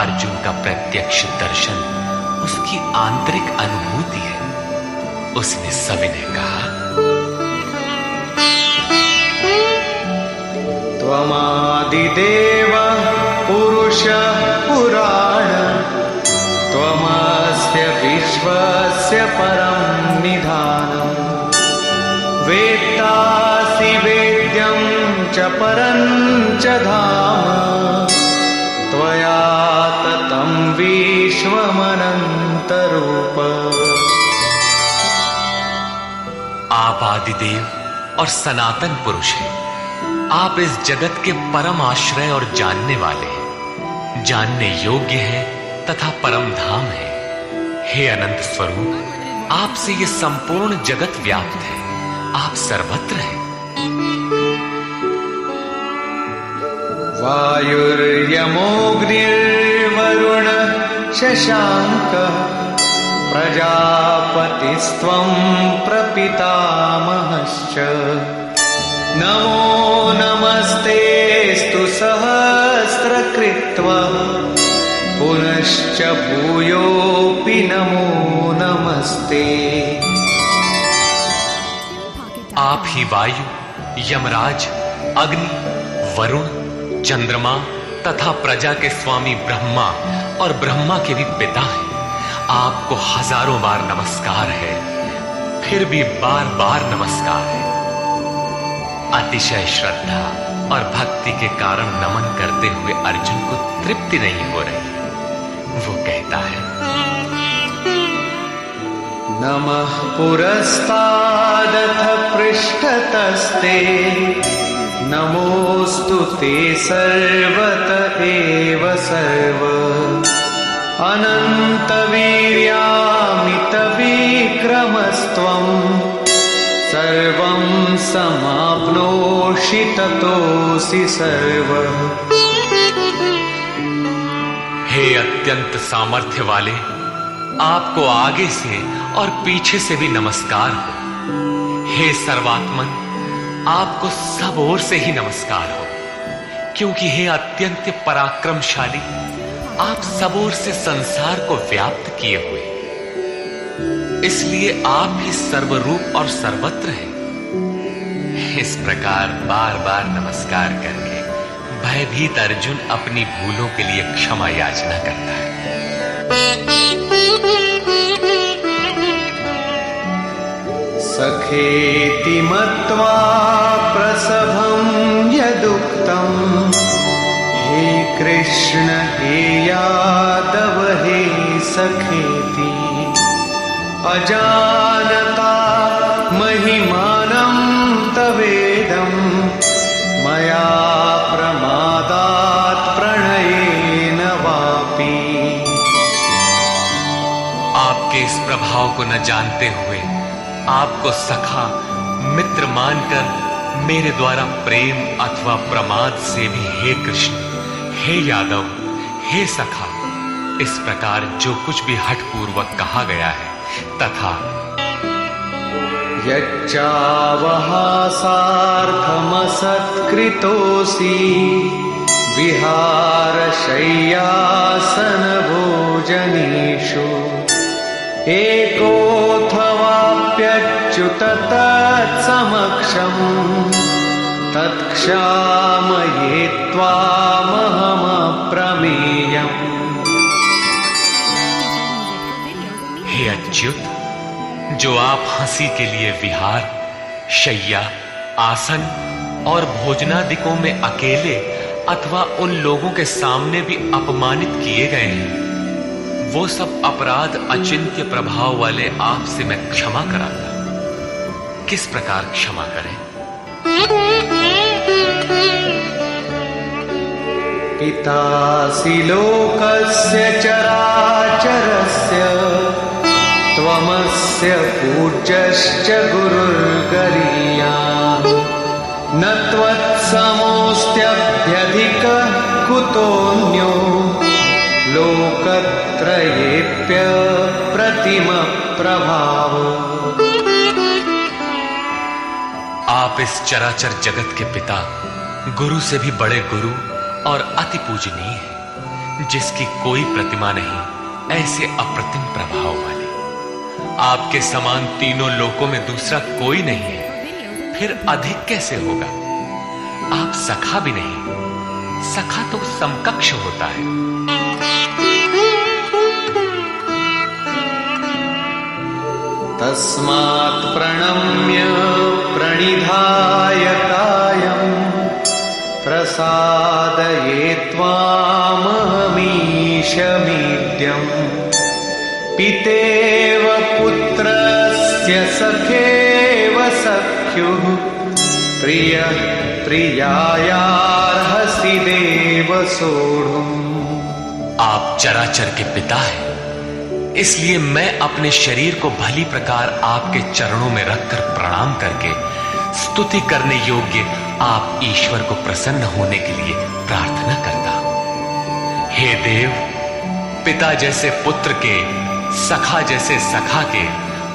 अर्जुन का प्रत्यक्ष दर्शन उसकी आंतरिक अनुभूति है। उसने सविनय कहा, त्वमादिदेव पुरुषः पुराण त्वमस्य विश्वस्य परं निधानम् वेत्तासि वेद्यं च परं च धाम त्वया ततं विश्वमनन्तरूप। आप आदिदेव और सनातन पुरुष हैं। आप इस जगत के परम आश्रय और जानने वाले हैं, जानने योग्य हैं तथा परम धाम है। हे अनंत स्वरूप, आपसे ये संपूर्ण जगत व्याप्त है। आप सर्वत्र हैं। वायुर्यमोऽग्निर्वरुण शशाङ्कः प्रजापतिस्त्वं प्रपितामहश्च नमो नमस्तेस्तु सहस्रकृत्वः पुनश्च भूयोऽपि नमो नमस्ते। आप ही वायु, यमराज, अग्नि, वरुण, चंद्रमा तथा प्रजा के स्वामी ब्रह्मा और ब्रह्मा के भी पिता हैं। आपको हजारों बार नमस्कार है, फिर भी बार बार नमस्कार है। अतिशय श्रद्धा और भक्ति के कारण नमन करते हुए अर्जुन को तृप्ति नहीं हो रही। वो कहता है, नमः पुरस्तादथ पृष्ठतस्ते नमोऽस्तु ते सर्वत एव सर्व अनन्तवीर्यामितविक्रमस्त्वं सर्वं समाप्नोषि ततोऽसि सर्वः। हे अत्यंत सामर्थ्य वाले, आपको आगे से और पीछे से भी नमस्कार हो। हे सर्वात्मन, आपको सब ओर से ही नमस्कार हो, क्योंकि हे अत्यंत पराक्रमशाली, आप सब ओर से संसार को व्याप्त किए हुए, इसलिए आप ही सर्वरूप और सर्वत्र हैं। इस प्रकार बार बार नमस्कार करके भयभीत अर्जुन अपनी भूलों के लिए क्षमा याचना करता है। सखेति मत्वा प्रसभं यदुक्तं हे कृष्ण हे यादव हे सखेति अजानता महिमानं तवेदं मया प्रमादात् प्रणयेन वापि। आपके इस प्रभाव को न जानते हुए आपको सखा मित्र मानकर मेरे द्वारा प्रेम अथवा प्रमाद से भी हे कृष्ण, हे यादव, हे सखा इस प्रकार जो कुछ भी हठपूर्वक कहा गया है तथा यच्चावहासार्थमसत्कृतोऽसि विहारशय्यासनभोजनेषु एकोऽथवाप्यच्युत तत्समक्षम् तत्क्षामये त्वामहमप्रमेयम्। हे अच्युत, जो आप हंसी के लिए विहार, शैया, आसन और भोजनादिकों में अकेले अथवा उन लोगों के सामने भी अपमानित किए गए हैं, वो सब अपराध अचिंत्य प्रभाव वाले आपसे मैं क्षमा कराता। किस प्रकार क्षमा करें? पितासि लोकस्य चराचरस्य त्वमस्य पूज्यश्च गुरुर्गरीयान् न त्वत्समोऽस्त्यभ्यधिकः कुतोऽन्यो लोकत्रयेऽप्यप्रतिमप्रभाव। आप इस चराचर जगत के पिता, गुरु से भी बड़े गुरु और अति पूजनीय है, जिसकी कोई प्रतिमा नहीं, ऐसे अप्रतिम प्रभाव वाले। आपके समान तीनों लोकों में दूसरा कोई नहीं है, फिर अधिक कैसे होगा? आप सखा भी नहीं, सखा तो समकक्ष होता है। तस्मात् प्रणम्य प्रणिधाय कायं प्रसादये त्वामहमीशमीड्यम्। पितेव पुत्रस्य सखेव सख्युः प्रियः प्रियायार्हसि देव सोढुम्। आप चराचर के पिता हैं, इसलिए मैं अपने शरीर को भली प्रकार आपके चरणों में रखकर प्रणाम करके स्तुति करने योग्य आप ईश्वर को प्रसन्न होने के लिए प्रार्थना करता हूं। हे देव, पिता जैसे पुत्र के, सखा जैसे सखा के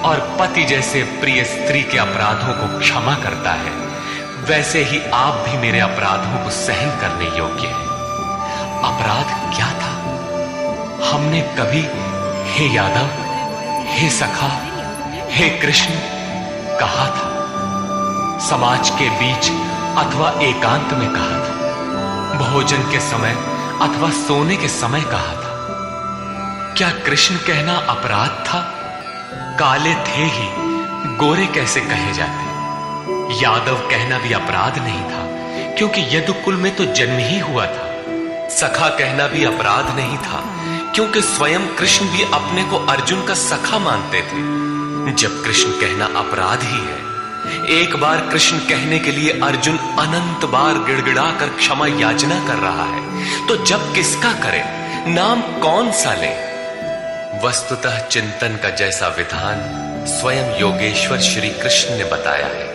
और पति जैसे प्रिय स्त्री के अपराधों को क्षमा करता है, वैसे ही आप भी मेरे अपराधों को सहन करने योग्य हैं। अपराध क्या था? हमने कभी हे यादव, हे सखा, हे कृष्ण कहा था? समाज के बीच अथवा एकांत में कहा था? भोजन के समय अथवा सोने के समय कहा था? क्या कृष्ण कहना अपराध था? काले थे ही, गोरे कैसे कहे जाते? यादव कहना भी अपराध नहीं था, क्योंकि यदुकुल में तो जन्म ही हुआ था। सखा कहना भी अपराध नहीं था, क्योंकि स्वयं कृष्ण भी अपने को अर्जुन का सखा मानते थे। जब कृष्ण कहना अपराध ही है, एक बार कृष्ण कहने के लिए अर्जुन अनंत बार गिड़गिड़ाकर क्षमा याचना कर रहा है, तो जब किसका करे, नाम कौन सा ले? वस्तुतः चिंतन का जैसा विधान स्वयं योगेश्वर श्री कृष्ण ने बताया है,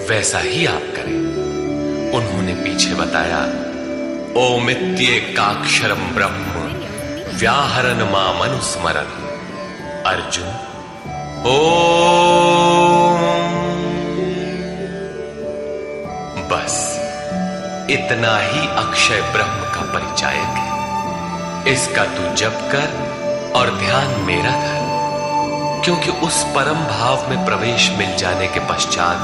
वैसा ही आप करें। उन्होंने पीछे बताया, ओमित्येकाक्षरम ब्रह्म व्याहरन मामनुस्मरन। अर्जुन, ओम। बस इतना ही अक्षय ब्रह्म का परिचायक है। इसका तू जप कर और ध्यान मेरा धर, क्योंकि उस परम भाव में प्रवेश मिल जाने के पश्चात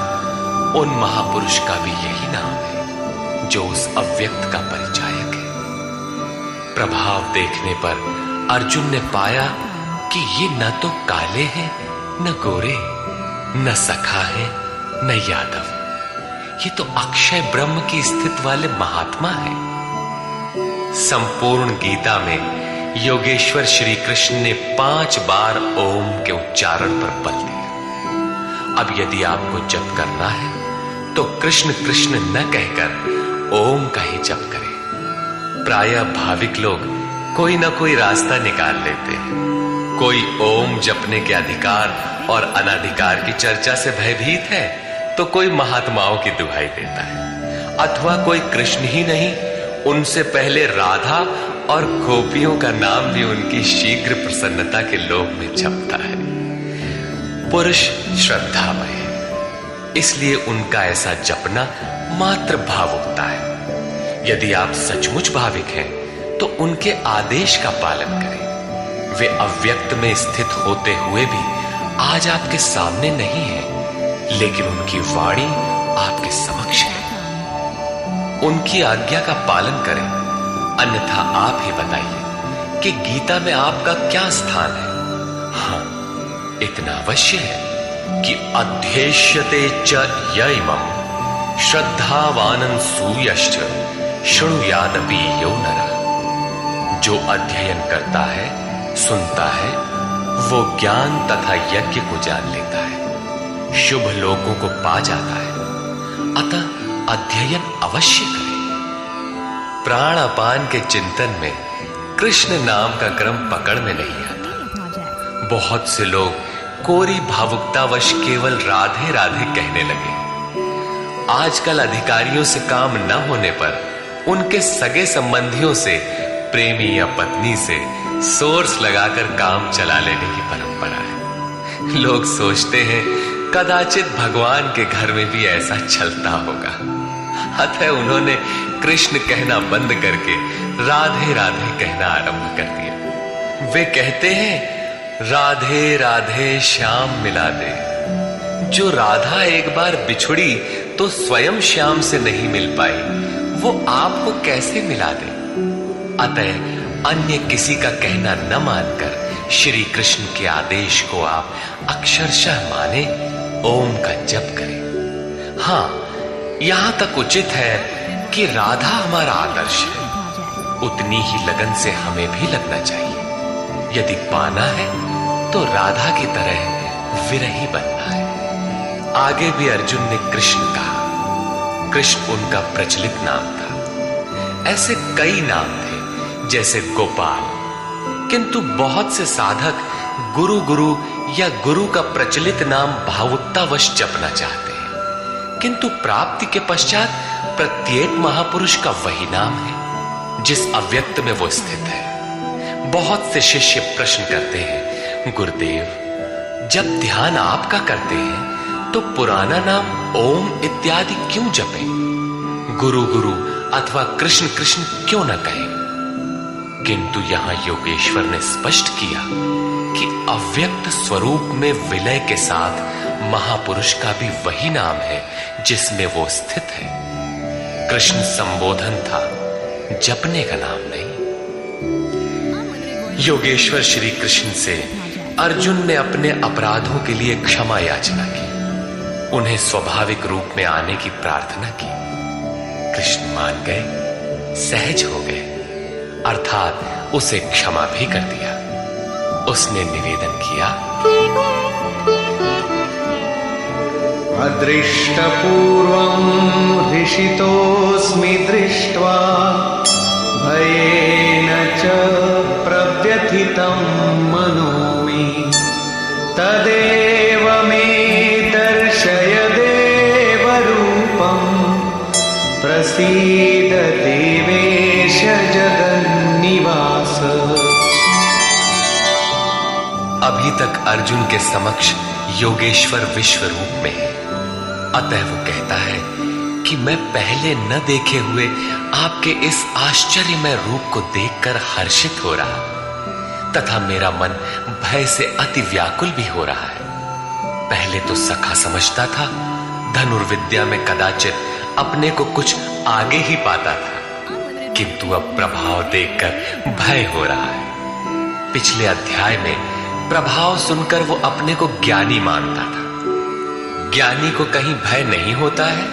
उन महापुरुष का भी यही नाम है, जो उस अव्यक्त का परिचायक है। प्रभाव देखने पर अर्जुन ने पाया कि ये न तो काले हैं, न गोरे, न सखा है, न यादव, ये तो अक्षय ब्रह्म की स्थिति वाले महात्मा है। संपूर्ण गीता में योगेश्वर श्री कृष्ण ने 5 बार ओम के उच्चारण पर बल दिया। अब यदि आपको जप करना है तो कृष्ण कृष्ण न कहकर ओम का ही जप करें। प्रायः भाविक लोग कोई ना कोई रास्ता निकाल लेते हैं। कोई ओम जपने के अधिकार और अनाधिकार की चर्चा से भयभीत है, तो कोई महात्माओं की दुहाई देता है, अथवा कोई कृष्ण ही नहीं, उनसे पहले राधा और गोपियों का नाम भी उनकी शीघ्र प्रसन्नता के लोभ में छपता है। पुरुष श्रद्धामय है, इसलिए उनका ऐसा जपना मात्र भावुकता है। यदि आप सचमुच भाविक हैं तो उनके आदेश का पालन करें। वे अव्यक्त में स्थित होते हुए भी आज आपके सामने नहीं है, लेकिन उनकी वाणी आपके समक्ष है। उनकी आज्ञा का पालन करें, अन्यथा आप ही बताइए कि गीता में आपका क्या स्थान है। हाँ, इतना अवश्य है कि अध्येष्यते च य इमम् श्रद्धावानन् सूयश्च शृणुयादपि यो नरः। जो अध्ययन करता है, सुनता है, वो ज्ञान तथा यज्ञ को जान लेता है, शुभ लोगों को पा जाता है। अतः अध्ययन अवश्य करें। प्राण अपान के चिंतन में कृष्ण नाम का क्रम पकड़ में नहीं आता। बहुत से लोग कोरी भावुकतावश केवल राधे राधे कहने लगे। आजकल अधिकारियों से काम न होने पर उनके सगे संबंधियों से, प्रेमी या पत्नी से सोर्स लगाकर काम चला लेने की परंपरा है। लोग सोचते हैं कदाचित भगवान के घर में भी ऐसा चलता होगा। अतः उन्होंने कृष्ण कहना बंद करके राधे राधे कहना आरंभ कर दिया। वे कहते हैं राधे राधे श्याम मिला दे। जो राधा एक बार बिछुड़ी तो स्वयं श्याम से नहीं मिल पाई, वो आपको कैसे मिला दे। अतः अन्य किसी का कहना न मानकर श्री कृष्ण के आदेश को आप अक्षरशः माने, ओम का जप करें। हाँ, यहां तक उचित है कि राधा हमारा आदर्श है, उतनी ही लगन से हमें भी लगना चाहिए। यदि पाना है तो राधा की तरह विरही बनना है। आगे भी अर्जुन ने कृष्ण कहा। कृष्ण उनका प्रचलित नाम था। ऐसे कई नाम थे जैसे गोपाल, किंतु बहुत से साधक गुरु गुरु या गुरु का प्रचलित नाम भावुकतावश जपना चाहते हैं, किंतु प्राप्ति के पश्चात प्रत्येक महापुरुष का वही नाम है जिस अव्यक्त में वो स्थित है। बहुत से शिष्य प्रश्न करते हैं, गुरुदेव जब ध्यान आपका करते हैं तो पुराना नाम ओम इत्यादि क्यों जपें? गुरु गुरु अथवा कृष्ण कृष्ण क्यों न कहें? किंतु यहां योगेश्वर ने स्पष्ट किया कि अव्यक्त स्वरूप में विलय के साथ महापुरुष का भी वही नाम है जिसमें वो स्थित है। कृष्ण संबोधन था, जपने का नाम नहीं। योगेश्वर श्री कृष्ण से अर्जुन ने अपने अपराधों के लिए क्षमा याचना की, उन्हें स्वाभाविक रूप में आने की प्रार्थना की। कृष्ण मान गए, सहज हो गए, अर्थात उसे क्षमा भी कर दिया। उसने निवेदन किया, अदृष्टपूर्वं हृषितोऽस्मि दृष्ट्वा भयेन च प्रव्यथितं मनो मे तदेव मे दर्शय देवरूपं प्रसीद देवेश जगन्निवास। अभी तक अर्जुन के समक्ष योगेश्वर विश्व रूप में है। अतः वो कहता है कि मैं पहले न देखे हुए आपके इस आश्चर्यमय रूप को देखकर हर्षित हो रहा तथा मेरा मन भय से अति व्याकुल भी हो रहा है। पहले तो सखा समझता था, धनुर्विद्या में कदाचित अपने को कुछ आगे ही पाता था, किंतु अब प्रभाव देखकर भय हो रहा है। पिछले अध्याय में प्रभाव सुनकर वो अपने को ज्ञानी मानता था। ज्ञानी को कहीं भय नहीं होता है।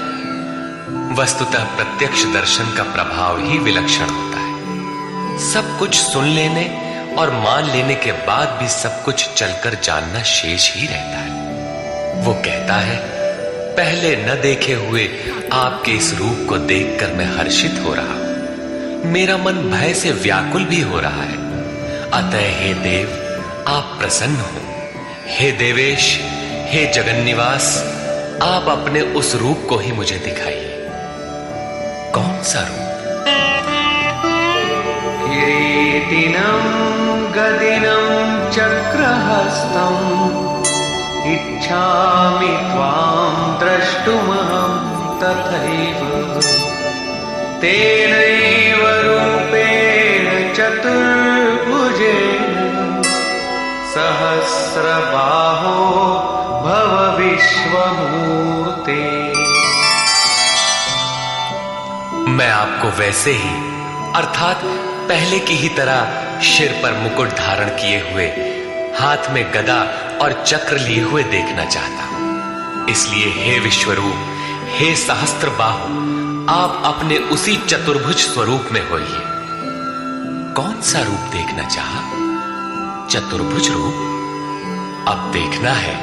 वस्तुतः प्रत्यक्ष दर्शन का प्रभाव ही विलक्षण होता है। सब कुछ सुन लेने और मान लेने के बाद भी सब कुछ चलकर जानना शेष ही रहता है। वो कहता है, पहले न देखे हुए आपके इस रूप को देखकर मैं हर्षित हो रहा हूं, मेरा मन भय से व्याकुल भी हो रहा है। अतः हे देव, आप प्रसन्न हो। हे देवेश, हे जगन्निवास, आप अपने उस रूप को ही मुझे दिखाइए। कौन सा रूप? किरीटिनं गदिनं चक्रहस्तम् इच्छामि त्वां द्रष्टुमहं तथैव तेनैव रूपेण चतुर्भुजेन सहस्रबाहो भव विश्वमूर्ते। मैं आपको वैसे ही अर्थात पहले की ही तरह सिर पर मुकुट धारण किए हुए, हाथ में गदा और चक्र लिए हुए देखना चाहता हूं। इसलिए हे विश्वरूप, हे सहस्त्रबाहु, आप अपने उसी चतुर्भुज स्वरूप में होइए। कौन सा रूप देखना चाहा? चतुर्भुज रूप। अब देखना है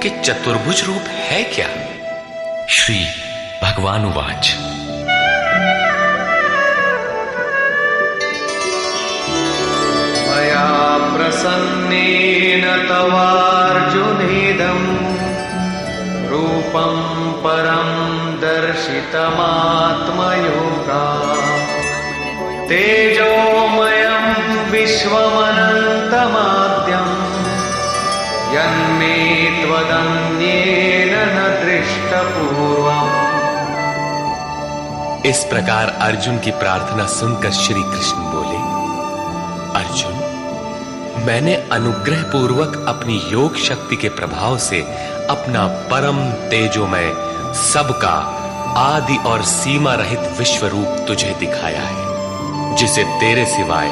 कि चतुर्भुज रूप है क्या। श्री भगवानुवाच। मया प्रसन्नेन तवार्जुनेदं रूपं परं दर्शितमात्मयोगात् तेजोमयं विश्वमनन्तमाद्यं यन्मे त्वदन्येन न दृष्टपूर्वम्। इस प्रकार अर्जुन की प्रार्थना सुनकर श्री कृष्ण बोले, अर्जुन, मैंने अनुग्रह पूर्वक अपनी योग शक्ति के प्रभाव से अपना परम तेजोमय, सबका आदि और सीमा रहित विश्व रूप तुझे दिखाया है, जिसे तेरे सिवाय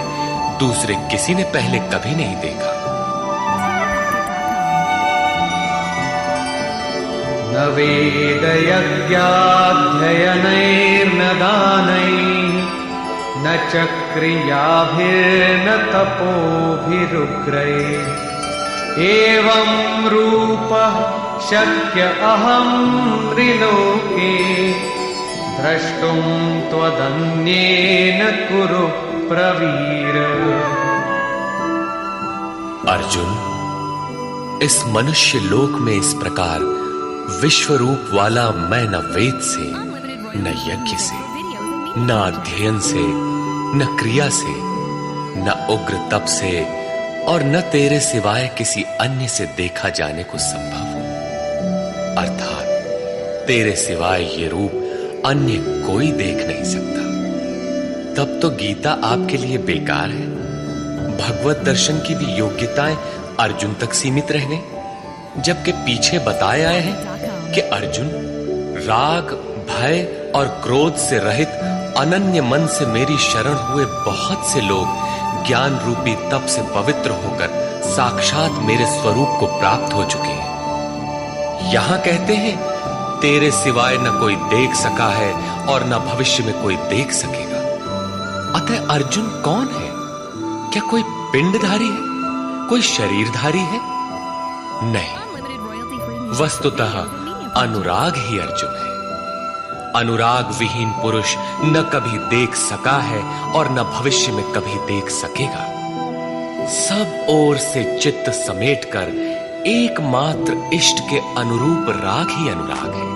दूसरे किसी ने पहले कभी नहीं देखा। न वेदयज्ञाध्ययनैर्न दानैः न च क्रियाभिर्न तपोभिरुग्रैः एवं रूपः शक्य अहं त्रिलोके द्रष्टुं त्वदन्येन कुरु प्रवीर। अर्जुन, इस मनुष्य लोक में इस प्रकार विश्व रूप वाला मैं न वेद से, न यज्ञ से, न अध्ययन से, न क्रिया से, न उग्र तप से और न तेरे सिवाय किसी अन्य से देखा जाने को संभव हो। अर्थात तेरे सिवाय ये रूप अन्य कोई देख नहीं सकता। तब तो गीता आपके लिए बेकार है। भगवत दर्शन की भी योग्यताएं अर्जुन तक सीमित रहने, जबकि पीछे बताए आए हैं कि अर्जुन, राग, भय और क्रोध से रहित अनन्य मन से मेरी शरण हुए बहुत से लोग ज्ञान रूपी तप से पवित्र होकर साक्षात मेरे स्वरूप को प्राप्त हो चुके हैं। यहां कहते हैं तेरे सिवाय न कोई देख सका है और न भविष्य में कोई देख सकेगा। अतः अर्जुन कौन है? क्या कोई पिंडधारी है? कोई शरीरधारी है? नहीं, वस्तुतः अनुराग ही अर्जुन है। अनुराग विहीन पुरुष न कभी देख सका है और न भविष्य में कभी देख सकेगा। सब ओर से चित्त समेटकर एकमात्र इष्ट के अनुरूप राग ही अनुराग है।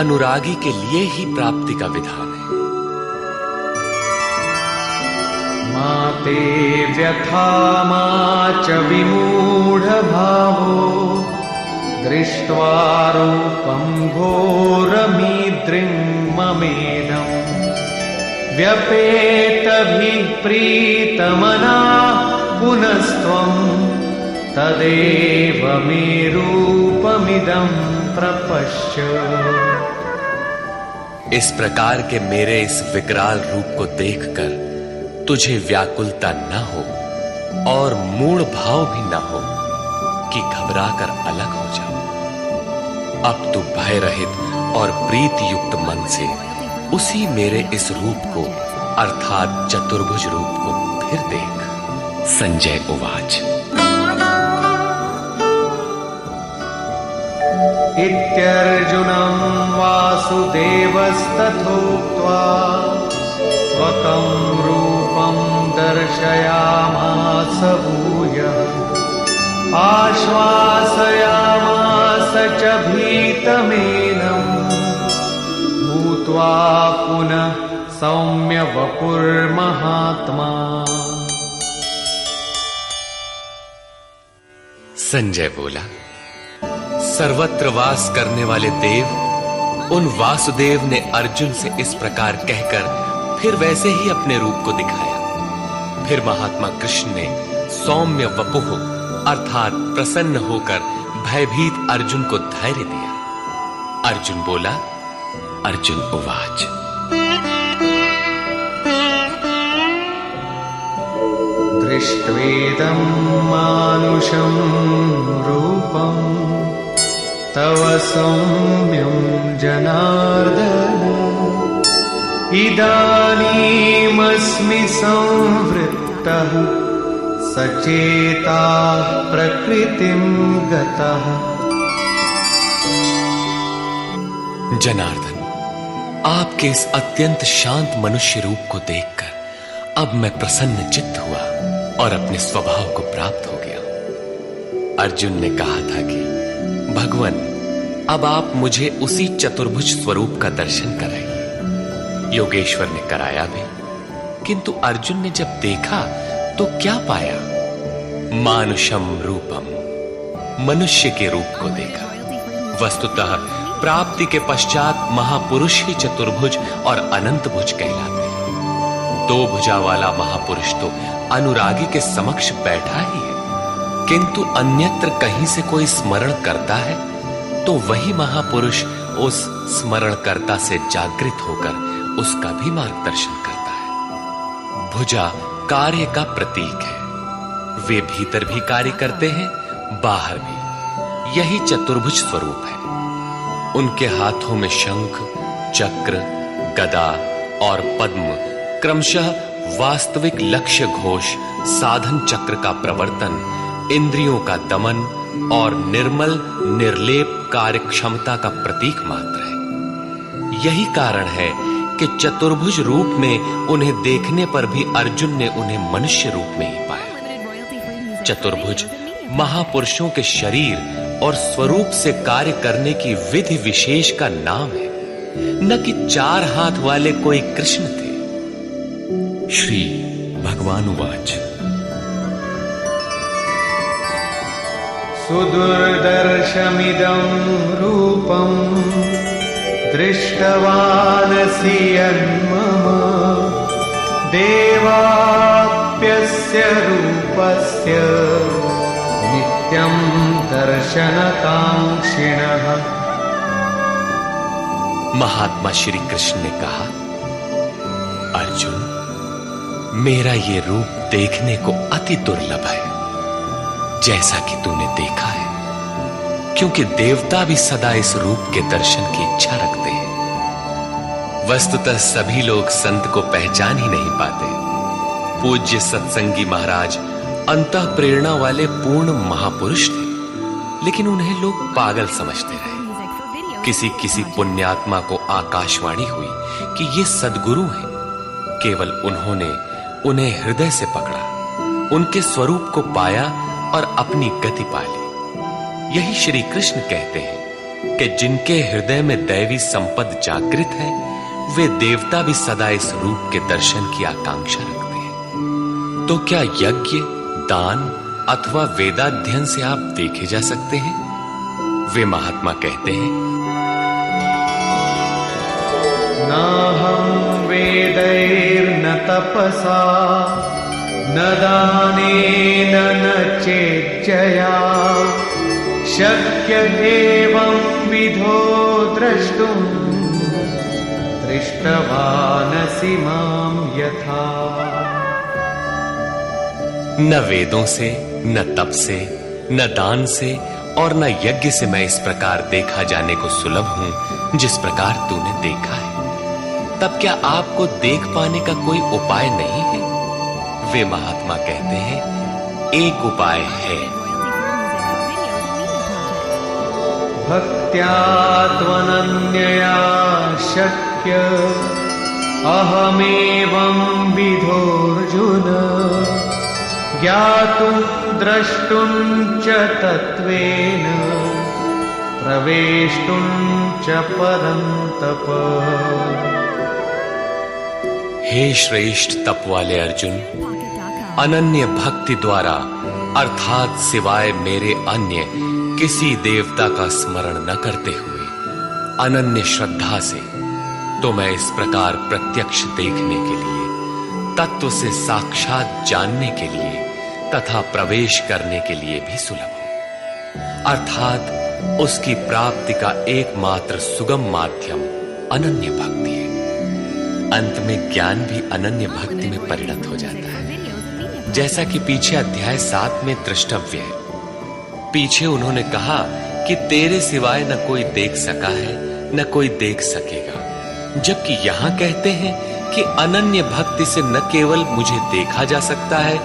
अनुरागी के लिए ही प्राप्ति का विधान है। माते व्यथा मा च विमूढ़ भावो दृष्ट्वा रूपं घोरमीद्रिं ममेदम् व्यपेतभिप्रीतमनाः पुनस्त्वं तदेव मे रूपमिदं प्रपश्य। इस प्रकार के मेरे इस विकराल रूप को देखकर तुझे व्याकुलता न हो और मूढ़ भाव भी न हो कि घबराकर अलग हो जाओ। अब तू भय रहित और प्रीति युक्त मन से उसी मेरे इस रूप को अर्थात चतुर्भुज रूप को फिर देख। संजय उवाच। इत्यर्जुनं वासुदेवस्तथोक्त्वा स्वकं रूपं दर्शयामास भूयः आश्वासयामास च भीतमेनं भूत्वा पुनः सौम्य वपुर्महात्मा। संजय बोला, सर्वत्र वास करने वाले देव उन वासुदेव ने अर्जुन से इस प्रकार कहकर फिर वैसे ही अपने रूप को दिखाया। फिर महात्मा कृष्ण ने सौम्य वपुः अर्थात प्रसन्न होकर भयभीत अर्जुन को धैर्य दिया। अर्जुन बोला, अर्जुन उवाच, दृष्ट्वेदं मानुषं रूपं तव सौम्यं जनार्दन, इदानीमस्मि संवृत्तः सचेताः प्रकृतिं गतः। जनार्दन, आपके इस अत्यंत शांत मनुष्य रूप को देखकर अब मैं प्रसन्न चित्त हुआ और अपने स्वभाव को प्राप्त हो गया। अर्जुन ने कहा था कि भगवान, अब आप मुझे उसी चतुर्भुज स्वरूप का दर्शन कराइए। योगेश्वर ने कराया भी, किंतु अर्जुन ने जब देखा तो क्या पाया? मानुषम रूपम, मनुष्य के रूप को देखा। वस्तुतः प्राप्ति के पश्चात महापुरुष ही चतुर्भुज और अनंत भुज कहलाते हैं। दो भुजा वाला महापुरुष तो अनुरागी के समक्ष बैठा ही है, किंतु अन्यत्र कहीं से कोई स्मरण करता है तो वही महापुरुष उस स्मरणकर्ता से जागृत होकर उसका भी मार्गदर्शन करता है। भुजा कार्य का प्रतीक है। वे भीतर भी कार्य करते हैं, बाहर भी। यही चतुर्भुज स्वरूप है। उनके हाथों में शंख, चक्र, गदा और पद्म क्रमशः वास्तविक लक्ष्य घोष, साधन चक्र का प्रवर्तन, इंद्रियों का दमन और निर्मल निर्लेप कार्य क्षमता का प्रतीक मात्र है। यही कारण है कि चतुर्भुज रूप में उन्हें देखने पर भी अर्जुन ने उन्हें मनुष्य रूप में ही पाया। चतुर्भुज महापुरुषों के शरीर और स्वरूप से कार्य करने की विधि विशेष का नाम है, न कि चार हाथ वाले कोई कृष्ण थे। श्री भगवानुवाच, सुदुर्दर्शमिदं रूपं दृष्टवानसि यन्मम, देवाप्यस्य रूपस्य नित्यं दर्शनकांक्षिणः। महात्मा श्री कृष्ण ने कहा, अर्जुन, मेरा ये रूप देखने को अति दुर्लभ है, जैसा कि तूने देखा है, क्योंकि देवता भी सदा इस रूप के दर्शन की इच्छा रखते हैं। वस्तुतः सभी लोग संत को पहचान ही नहीं पाते। पूज्य सत्संगी महाराज अंतः प्रेरणा वाले पूर्ण महापुरुष थे, लेकिन उन्हें लोग पागल समझते रहे। किसी किसी पुण्यात्मा को आकाशवाणी हुई कि ये सद्गुरु हैं। केवल उन्होंने उन्हें हृदय से पकड़ा, उनके स्वरूप को पाया और अपनी गति पा ली। यही श्री कृष्ण कहते हैं कि जिनके हृदय में दैवी संपद जागृत है, वे देवता भी सदा इस रूप के दर्शन की आकांक्षा रखते हैं। तो क्या यज्ञ, दान अथवा वेदाध्ययन से आप देखे जा सकते हैं? वे महात्मा कहते हैं, नाहं वेदैर्न तपसा न दानेन न चेज्जया शक्य एवं विधो द्रष्टुं दृष्टवानसि मां यथा। न वेदों से, न तप से, न दान से और न यज्ञ से मैं इस प्रकार देखा जाने को सुलभ हूं जिस प्रकार तूने देखा है। तब क्या आपको देख पाने का कोई उपाय नहीं है? वे महात्मा कहते हैं, एक उपाय है। भक्त्या त्वनन्यया शक्य अहमेवं विधोऽर्जुन ज्ञातुं द्रष्टुं च तत्त्वेन प्रवेष्टुं च परन्तप। हे श्रेष्ठ तप वाले अर्जुन, अनन्य भक्ति द्वारा अर्थात सिवाय मेरे अन्य किसी देवता का स्मरण न करते हुए अनन्य श्रद्धा से तो मैं इस प्रकार प्रत्यक्ष देखने के लिए, तत्व से साक्षात जानने के लिए तथा प्रवेश करने के लिए भी सुलभ हूं। अर्थात उसकी प्राप्ति का एकमात्र सुगम माध्यम अनन्य भक्ति है। अंत में ज्ञान भी अनन्य भक्ति में परिणत हो जाता है, जैसा कि पीछे अध्याय 7 में दृष्टव्य है। पीछे उन्होंने कहा कि तेरे सिवाय न कोई देख सका है न कोई देख सकेगा, जबकि यहां कहते हैं कि अनन्य भक्ति से न केवल मुझे देखा जा सकता है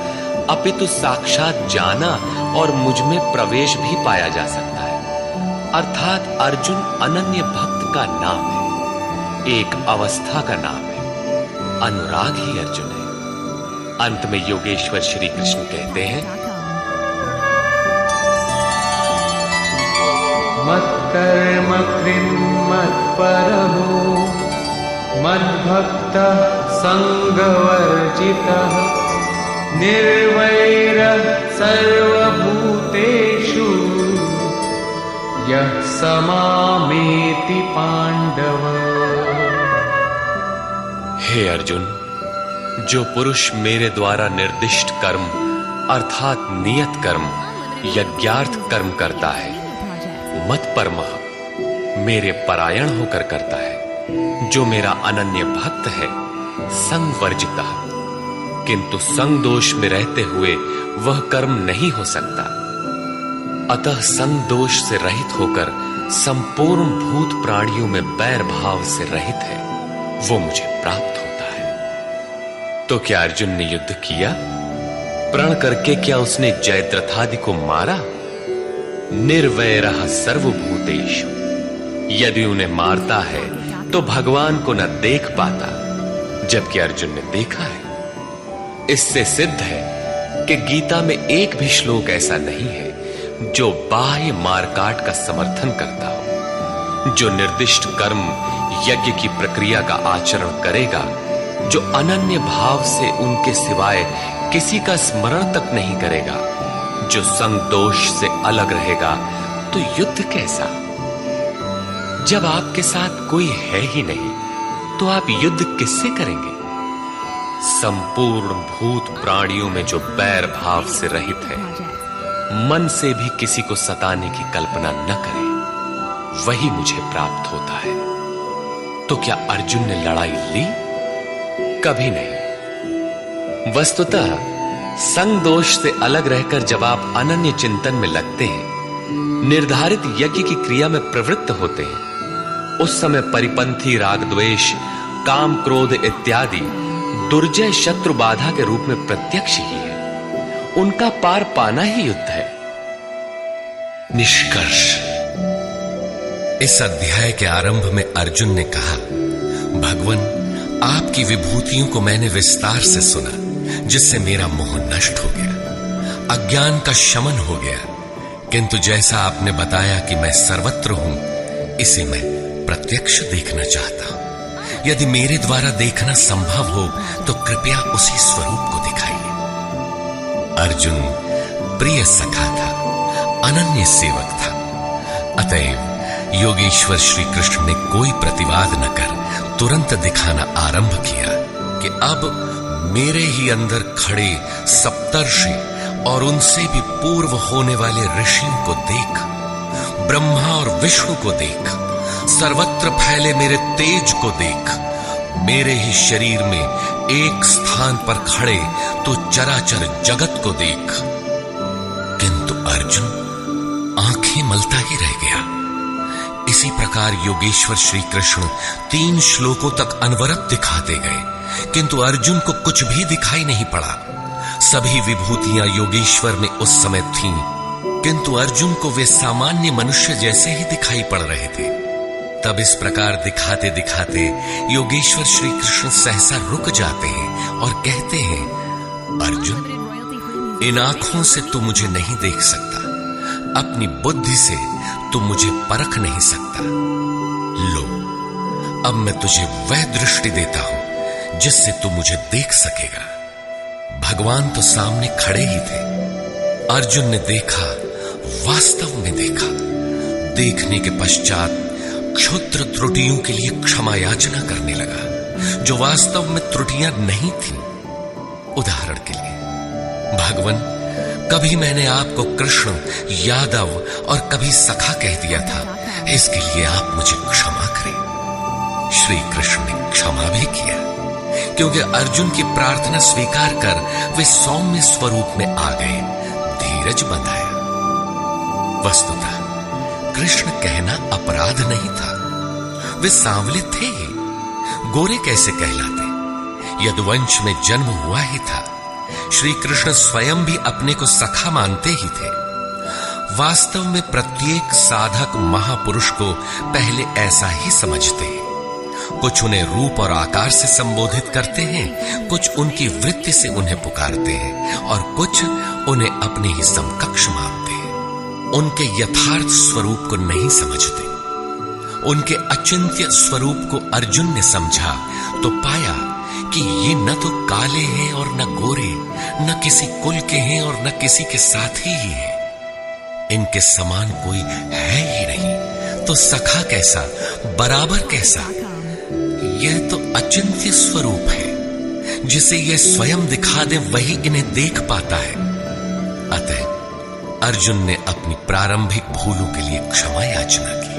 अपितु साक्षात जाना और मुझ में प्रवेश भी पाया जा सकता है। अर्थात अर्जुन अनन्य भक्त का नाम है, एक अवस्था का नाम है। अनुराग ही अर्जुन है। अंत में योगेश्वर श्री कृष्ण कहते हैं, मत्कर्म कृन्मत्परमो मद्भक्तः संगवर्जितः निर्वैरः सर्वभूतेषु यः समामेति पांडव। हे अर्जुन, जो पुरुष मेरे द्वारा निर्दिष्ट कर्म अर्थात नियत कर्म यज्ञार्थ कर्म करता है, मत परमः मेरे परायण होकर करता है, जो मेरा अनन्य भक्त है, संवर्जितः किंतु संग दोष में रहते हुए वह कर्म नहीं हो सकता, अतः संग दोष से रहित होकर संपूर्ण भूत प्राणियों में बैर भाव से रहित है, वो मुझे प्राप्त होता है। तो क्या अर्जुन ने युद्ध किया? प्रण करके क्या उसने जयद्रथादि को मारा? निर्वैरः सर्वभूतेषु, यदि उन्हें मारता है तो भगवान को न देख पाता, जबकि अर्जुन ने देखा है। इससे सिद्ध है कि गीता में एक भी श्लोक ऐसा नहीं है जो बाह्य मारकाट का समर्थन करता हो। जो निर्दिष्ट कर्म यज्ञ की प्रक्रिया का आचरण करेगा, जो अनन्य भाव से उनके सिवाय किसी का स्मरण तक नहीं करेगा, जो संग दोष से अलग रहेगा, तो युद्ध कैसा? जब आपके साथ कोई है ही नहीं तो आप युद्ध किससे करेंगे? संपूर्ण भूत प्राणियों में जो बैर भाव से रहित है, मन से भी किसी को सताने की कल्पना न करे, वही मुझे प्राप्त होता है। तो क्या अर्जुन ने लड़ाई ली? कभी नहीं। वस्तुतः संग दोष से अलग रहकर जब आप अनन्य चिंतन में लगते हैं, निर्धारित यज्ञ की क्रिया में प्रवृत्त होते हैं, उस समय परिपंथी राग द्वेष काम क्रोध इत्यादि दुर्जय शत्रु बाधा के रूप में प्रत्यक्ष ही है। उनका पार पाना ही युद्ध है। निष्कर्ष, इस अध्याय के आरंभ में अर्जुन ने कहा, भगवान, आपकी विभूतियों को मैंने विस्तार से सुना, जिससे मेरा मोह नष्ट हो गया, अज्ञान का शमन हो गया। किंतु जैसा आपने बताया कि मैं सर्वत्र हूं, इसे मैं प्रत्यक्ष देखना चाहता हूं। यदि मेरे द्वारा देखना संभव हो तो कृपया उसी स्वरूप को दिखाइए। अर्जुन प्रिय सखा था, अनन्य सेवक था। अतएव योगेश्वर श्री कृष्ण ने कोई प्रतिवाद न कर तुरंत दिखाना आरंभ किया कि अब मेरे ही अंदर खड़े सप्तर्षि और उनसे भी पूर्व होने वाले ऋषियों को देख, ब्रह्मा और विष्णु को देख, सर्वत्र फैले मेरे तेज को देख, मेरे ही शरीर में एक स्थान पर खड़े तो चराचर जगत को देख। किंतु अर्जुन आंखें मलता ही रह गया। इसी प्रकार योगेश्वर श्री कृष्ण 3 श्लोकों तक अनवरत दिखाते गए, किंतु अर्जुन को कुछ भी दिखाई नहीं पड़ा। सभी विभूतियां योगेश्वर में उस समय थीं, किंतु अर्जुन को वे सामान्य मनुष्य जैसे ही दिखाई पड़ रहे थे। तब इस प्रकार दिखाते दिखाते योगेश्वर श्री कृष्ण सहसा रुक जाते हैं और कहते हैं, अर्जुन, इन आंखों से तू मुझे नहीं देख सकता, अपनी बुद्धि से तू मुझे परख नहीं सकता। लो, अब मैं तुझे वह दृष्टि देता हूं जिससे तू मुझे देख सकेगा। भगवान तो सामने खड़े ही थे। अर्जुन ने देखा, वास्तव में देखा। देखने के पश्चात क्षुद्र त्रुटियों के लिए क्षमा याचना करने लगा, जो वास्तव में त्रुटियां नहीं थीं। उदाहरण के लिए, भगवान, कभी मैंने आपको कृष्ण, यादव और कभी सखा कह दिया था, इसके लिए आप मुझे क्षमा करें। श्री कृष्ण ने क्षमा भी किया, क्योंकि अर्जुन की प्रार्थना स्वीकार कर वे सौम्य स्वरूप में आ गए, धीरज बंधाया। वस्तुतः कृष्ण कहना अपराध नहीं था। वे सांवले थे ही, गोरे कैसे कहलाते? यदुवंश में जन्म हुआ ही था। श्री कृष्ण स्वयं भी अपने को सखा मानते ही थे। वास्तव में प्रत्येक साधक महापुरुष को पहले ऐसा ही समझते हैं। कुछ उन्हें रूप और आकार से संबोधित करते हैं, कुछ उनकी वृत्ति से उन्हें पुकारते हैं और कुछ उन्हें अपने ही समकक्ष मानते हैं। उनके यथार्थ स्वरूप को नहीं समझते। उनके अचिंत्य स्वरूप को अर्जुन ने समझा तो पाया कि ये न तो काले हैं और न गोरे, न किसी कुल के हैं और न किसी के साथी ही हैं। इनके समान कोई है ही नहीं, तो सखा कैसा, बराबर कैसा? यह तो अचिंत्य स्वरूप है। जिसे यह स्वयं दिखा दे वही इन्हें देख पाता है। अतः अर्जुन ने अपनी प्रारंभिक भूलों के लिए क्षमा याचना की।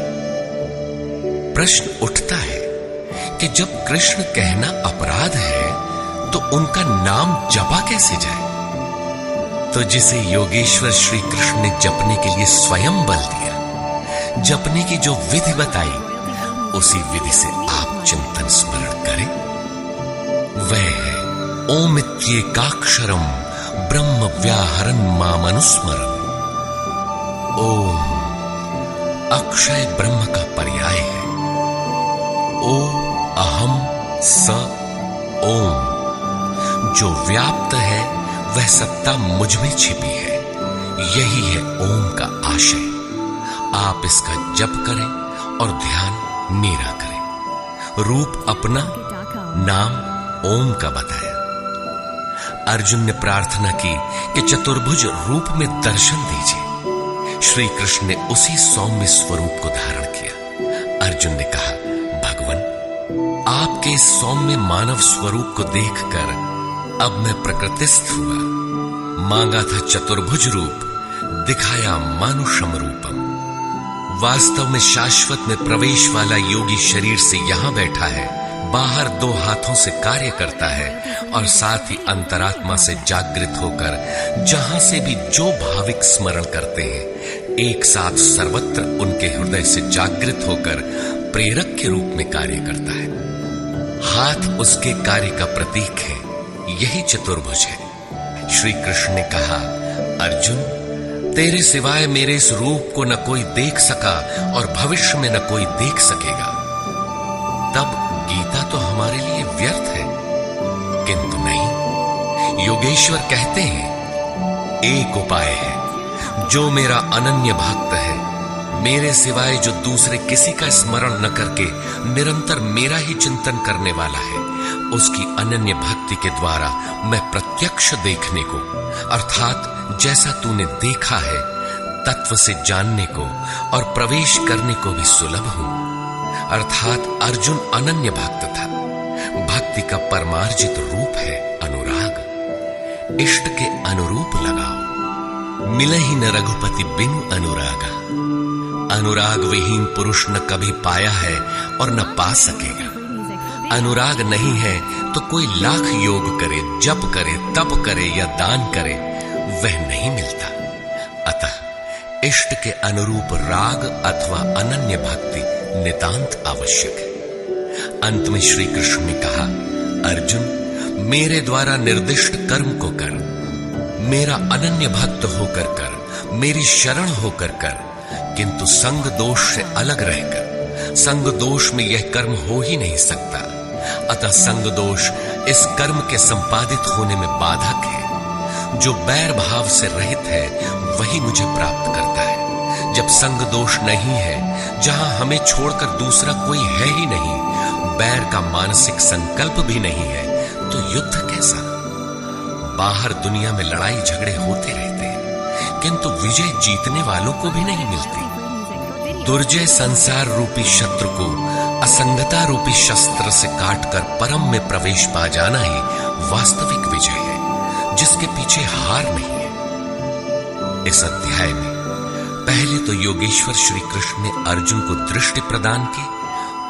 प्रश्न उठता है कि जब कृष्ण कहना अपराध है तो उनका नाम जपा कैसे जाए? तो जिसे योगेश्वर श्री कृष्ण ने जपने के लिए स्वयं बल दिया, जपने की जो विधि बताई, उसी विधि से आप चिंतन स्मरण करें। वह है ओमित्येकाक्षरम ब्रह्म व्याहरन् मामनुस्मरन्। ओम अक्षय ब्रह्म का पर्याय है। ओ अहम स ओम। जो व्याप्त है वह सत्ता मुझ में छिपी है। यही है ओम का आशय। आप इसका जप करें और ध्यान मेरा करें। रूप अपना, नाम ओम का बताया। अर्जुन ने प्रार्थना की कि चतुर्भुज रूप में दर्शन दीजिए। श्री कृष्ण ने उसी सौम्य स्वरूप को धारण किया। अर्जुन ने कहा, भगवान, आपके इस सौम्य मानव स्वरूप को देखकर अब मैं प्रकृतिस्थ हुआ। मांगा था चतुर्भुज रूप, दिखाया मानुषम रूपम। वास्तव में शाश्वत में प्रवेश वाला योगी शरीर से यहां बैठा है, बाहर दो हाथों से कार्य करता है और साथ ही अंतरात्मा से जागृत होकर जहां से भी जो भाविक स्मरण करते हैं, एक साथ सर्वत्र उनके हृदय से जागृत होकर प्रेरक के रूप में कार्य करता है। हाथ उसके कार्य का प्रतीक है। यही चतुर्भुज है। श्री कृष्ण ने कहा, अर्जुन, तेरे सिवाय मेरे इस रूप को न कोई देख सका और भविष्य में न कोई देख सकेगा। तब गीता तो हमारे लिए व्यर्थ है। किंतु नहीं, योगेश्वर कहते हैं, एक उपाय है। जो मेरा अनन्य भक्त है, मेरे सिवाय जो दूसरे किसी का स्मरण न करके निरंतर मेरा ही चिंतन करने वाला है, उसकी अनन्य भक्ति के द्वारा मैं प्रत्यक्ष देखने को, अर्थात जैसा तूने देखा है, तत्व से जानने को और प्रवेश करने को भी सुलभ हूं। अर्थात अर्जुन अनन्य भक्त था। भक्ति का परमार्जित रूप है अनुराग। इष्ट के अनुरूप लगाओ, मिले ही न रघुपति बिनु अनुरागा। अनुराग विहीन पुरुष न कभी पाया है और न पा सकेगा। अनुराग नहीं है तो कोई लाख योग करे, जप करे, तप करे या दान करे, वह नहीं मिलता। अतः इष्ट के अनुरूप राग अथवा अनन्य भक्ति नितांत आवश्यक है। अंत में श्री कृष्ण ने कहा, अर्जुन, मेरे द्वारा निर्दिष्ट कर्म को कर, मेरा अनन्य भक्त होकर कर, मेरी शरण होकर कर, किंतु संग दोष से अलग रहकर। संग दोष में यह कर्म हो ही नहीं सकता। अतः संग दोष इस कर्म के संपादित होने में बाधक है। जो बैर भाव से रहित है वही मुझे प्राप्त करता है। जब संग दोष नहीं है, जहां हमें छोड़कर दूसरा कोई है ही नहीं, बैर का मानसिक संकल्प भी नहीं है तो युद्ध कैसा? बाहर दुनिया में लड़ाई झगड़े होते रहते हैं, किंतु विजय जीतने वालों को भी नहीं मिलती। दुर्जय संसार रूपी शत्रु को असंगता रूपी शस्त्र से काटकर परम में प्रवेश पा जाना ही वास्तविक विजय है, जिसके पीछे हार नहीं है। इस अध्याय में पहले तो योगेश्वर श्री कृष्ण ने अर्जुन को दृष्टि प्रदान की,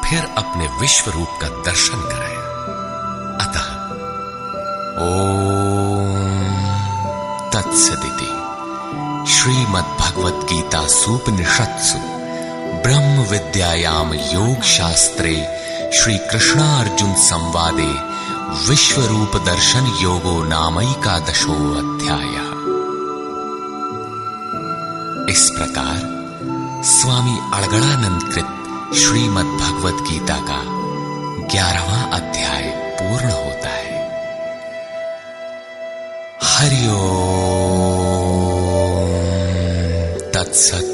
फिर अपने विश्व रूप का दर्शन कराया। अतः ओम तत्सदिति श्रीमद्भगवद गीता सूपनिषत्सु ब्रह्म विद्यायाम योग शास्त्रे श्री कृष्णार्जुन संवादे विश्वरूप दर्शन योगो नामैकादशो अध्याय। इस प्रकार स्वामी अड़गड़ानंद कृत श्रीमद् भगवद गीता का 11वां अध्याय पूर्ण होता है। हरि ओम तत्सत्।